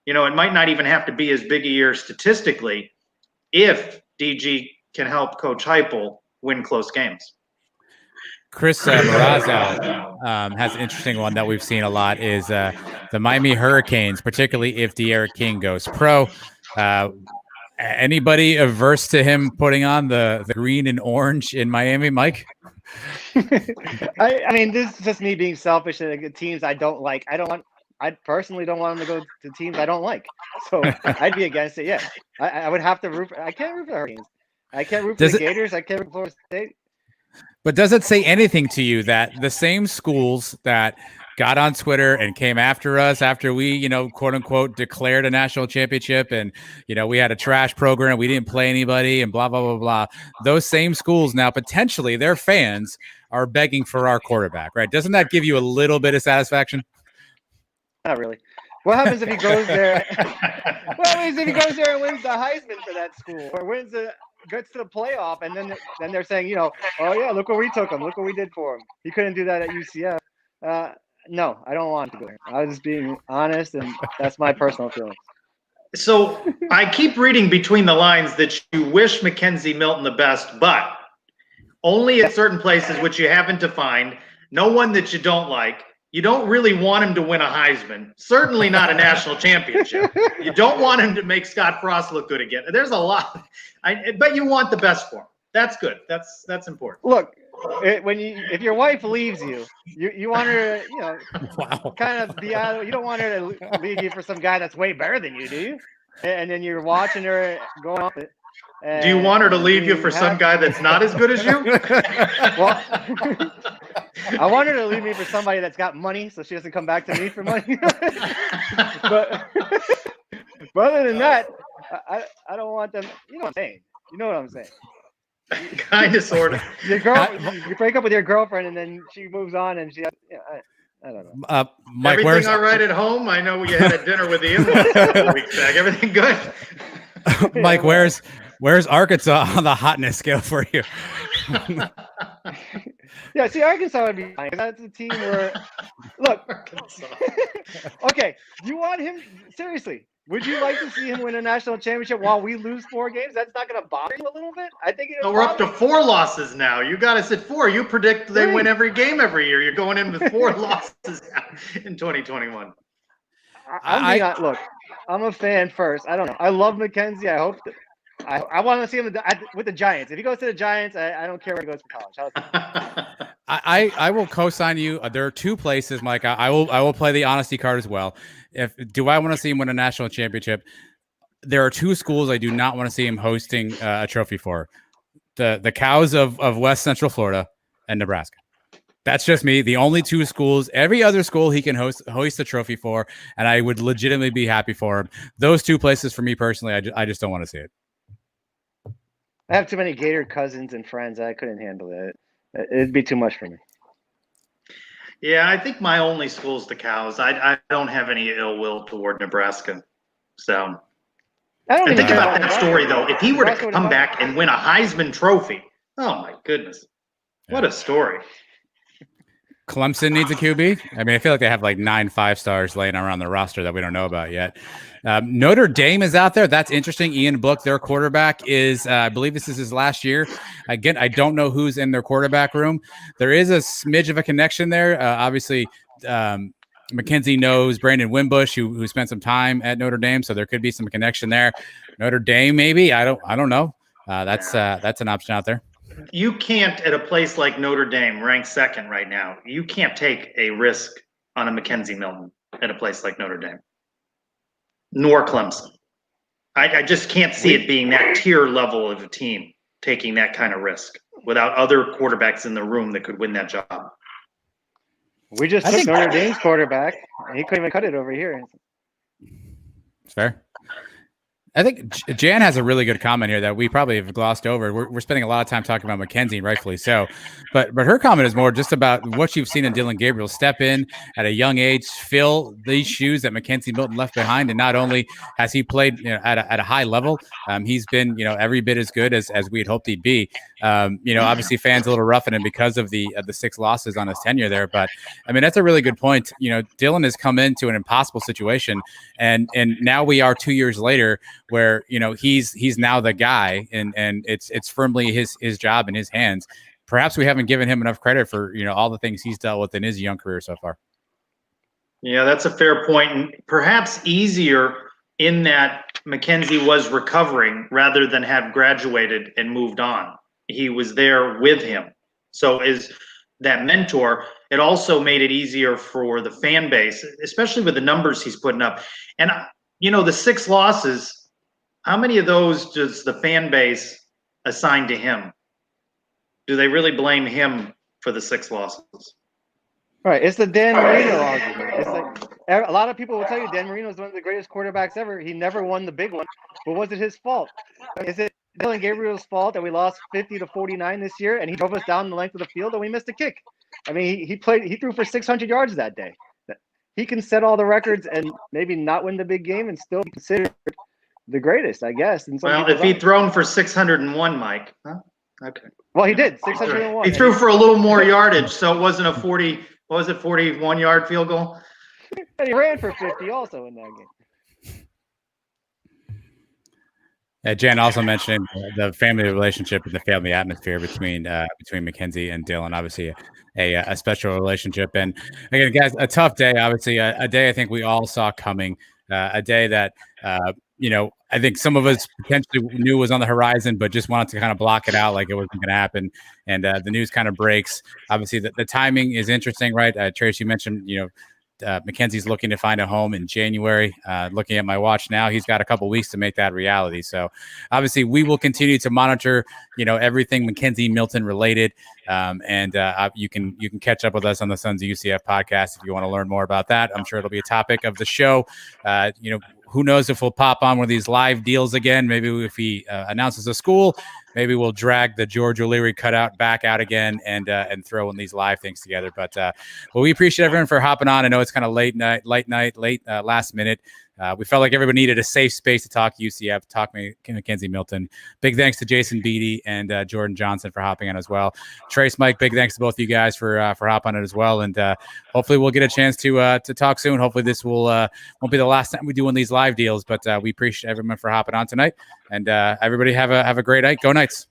S3: It might not even have to be as big a year statistically if DG can help Coach Heupel win close games.
S1: Chris Marazzo has an interesting one that we've seen a lot is the Miami Hurricanes, particularly if De'Aaron King goes pro. Anybody averse to him putting on the green and orange in Miami, Mike?
S2: I mean, this is just me being selfish at teams I don't like. I personally don't want him to go to teams I don't like. So I'd be against it. Yeah, I would have to root. I can't root for the Hurricanes. I can't root for the Gators. I can't root for Florida State.
S1: But does it say anything to you that the same schools that got on Twitter and came after us after we, quote unquote, declared a national championship and, we had a trash program, we didn't play anybody and blah, blah, blah, blah. Those same schools now, potentially their fans are begging for our quarterback, right? Doesn't that give you a little bit of satisfaction?
S2: Not really. What happens if he goes there? What happens if he goes there and wins the Heisman for that school, or gets to the playoff, and then they're saying, oh yeah, look where we took him, look what we did for him. He couldn't do that at UCF. No, I don't want to go there. I was just being honest, and that's my personal feelings.
S3: So I keep reading between the lines that you wish Mackenzie Milton the best, but only at certain places which you haven't defined. No one that you don't like. You don't really want him to win a Heisman. Certainly not a national championship. You don't want him to make Scott Frost look good again. There's a lot, but you want the best for him. That's good. That's important.
S2: Look, if your wife leaves you, you want her to,
S1: wow.
S2: kind of be out. You don't want her to leave you for some guy that's way better than you, do you? And then you're watching her go off it.
S3: Do you want her to leave you for some guy that's not as good as you?
S2: Well, I want her to leave me for somebody that's got money, so she doesn't come back to me for money. but other than that, I don't want them. You know what I'm saying? You know what I'm saying?
S3: Kind of, sort of.
S2: You break up with your girlfriend, and then she moves on, and she. I don't know.
S3: Mike, everything all right at home? I know you had a dinner with the in-laws a couple weeks back. Everything good?
S1: Mike, where's Arkansas on the hotness scale for you?
S2: Yeah, see, Arkansas would be fine. That's a team where, look, okay, you want him, seriously, would you like to see him win a national championship while we lose 4 games? That's not going to bother you a little bit? I think
S3: we're up to 4 losses now. You got us at 4. You predict they win every game every year. You're going in with 4 losses in 2021.
S2: Look, I'm a fan first. I don't know. I love Mackenzie. I hope that I want to see him with the Giants. If he goes to the Giants, I don't care where he goes for college.
S1: I will co-sign you. There are 2 places, Mike. I will play the honesty card as well. Do I want to see him win a national championship? There are 2 schools I do not want to see him hosting a trophy for: the Cows of West Central Florida and Nebraska. That's just me. The only 2 schools. Every other school he can hoist a trophy for, and I would legitimately be happy for him. Those 2 places for me personally, I just don't want to see it.
S2: I have too many Gator cousins and friends. I couldn't handle it. It'd be too much for me.
S3: Yeah, I think my only school is the Cows. I don't have any ill will toward Nebraska. So, and think about that story, though. If he were to come back and win a Heisman Trophy, oh my goodness, what a story!
S1: Clemson needs a QB. I mean, I feel like they have like 9 5-stars laying around the roster that we don't know about yet. Notre Dame is out there. That's interesting. Ian Book, their quarterback, is I believe this is his last year. Again, I don't know who's in their quarterback room. There is a smidge of a connection there. Obviously, Mackenzie knows Brandon Wimbush, who spent some time at Notre Dame, so there could be some connection there. Notre Dame, maybe. I don't know. That's an option out there.
S3: You can't, at a place like Notre Dame, ranked 2nd right now, you can't take a risk on a Mackenzie Milton at a place like Notre Dame, nor Clemson. I just can't see it being that tier level of a team taking that kind of risk without other quarterbacks in the room that could win that job.
S2: We just took Notre Dame's quarterback, and he couldn't even cut it over here.
S1: It's fair. I think Jan has a really good comment here that we probably have glossed over. We're spending a lot of time talking about Mackenzie, rightfully so. But her comment is more just about what you've seen in Dylan Gabriel step in at a young age, fill these shoes that Mackenzie Milton left behind. And not only has he played at a high level, he's been every bit as good as we had hoped he'd be. Obviously fans a little rough on him because of the 6 losses on his tenure there. But I mean, that's a really good point. Dylan has come into an impossible situation, and now we are 2 years later, where he's now the guy, and it's firmly his job in his hands. Perhaps we haven't given him enough credit for all the things he's dealt with in his young career so far.
S3: Yeah, that's a fair point, and perhaps easier in that Mackenzie was recovering rather than have graduated and moved on. He was there with him, so as that mentor, it also made it easier for the fan base, especially with the numbers he's putting up. And the 6 losses. How many of those does the fan base assign to him? do they really blame him for the 6 losses?
S2: Right, it's the Dan Marino argument. It's like a lot of people will tell you Dan Marino is one of the greatest quarterbacks ever. He never won the big one, but was it his fault? Is it Dylan Gabriel's fault that we lost 50-49 this year, and he drove us down the length of the field and we missed a kick? I mean, he threw for 600 yards that day. He can set all the records and maybe not win the big game and still be considered the greatest, I guess.
S3: Well, if he'd thrown for 601, Mike, huh? Okay.
S2: Well, he did 601.
S3: He threw for a little more yardage, so it wasn't a 40. What was it, 41-yard field goal?
S2: And he ran for 50 also in that game.
S1: Jen also mentioned the family relationship and the family atmosphere between Mackenzie and Dylan. Obviously, a special relationship. And again, guys, a tough day. Obviously, a day I think we all saw coming. A day that I think some of us potentially knew was on the horizon, but just wanted to kind of block it out like it wasn't going to happen. And the news kind of breaks. Obviously, the timing is interesting, right? Trace, you mentioned, Mackenzie's looking to find a home in January. Looking at my watch now, he's got a couple weeks to make that reality. So obviously we will continue to monitor, everything Mackenzie Milton related. And you can catch up with us on the Sons of UCF podcast if you want to learn more about that. I'm sure it'll be a topic of the show. Who knows if we'll pop on one of these live deals again? Maybe if he announces a school, maybe we'll drag the George O'Leary cutout back out again and throw in these live things together. But we appreciate everyone for hopping on. I know it's kind of late last minute. We felt like everybody needed a safe space to talk UCF, talk Mackenzie Milton. Big thanks to Jason Beatty and Jordan Johnson for hopping on as well. Trace, Mike, big thanks to both of you guys for hopping on it as well. And hopefully we'll get a chance to talk soon. Hopefully this won't be the last time we do one of these live deals, but we appreciate everyone for hopping on tonight. And everybody have a great night. Go Knights.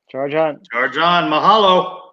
S2: Charge on.
S3: Charge on. Mahalo.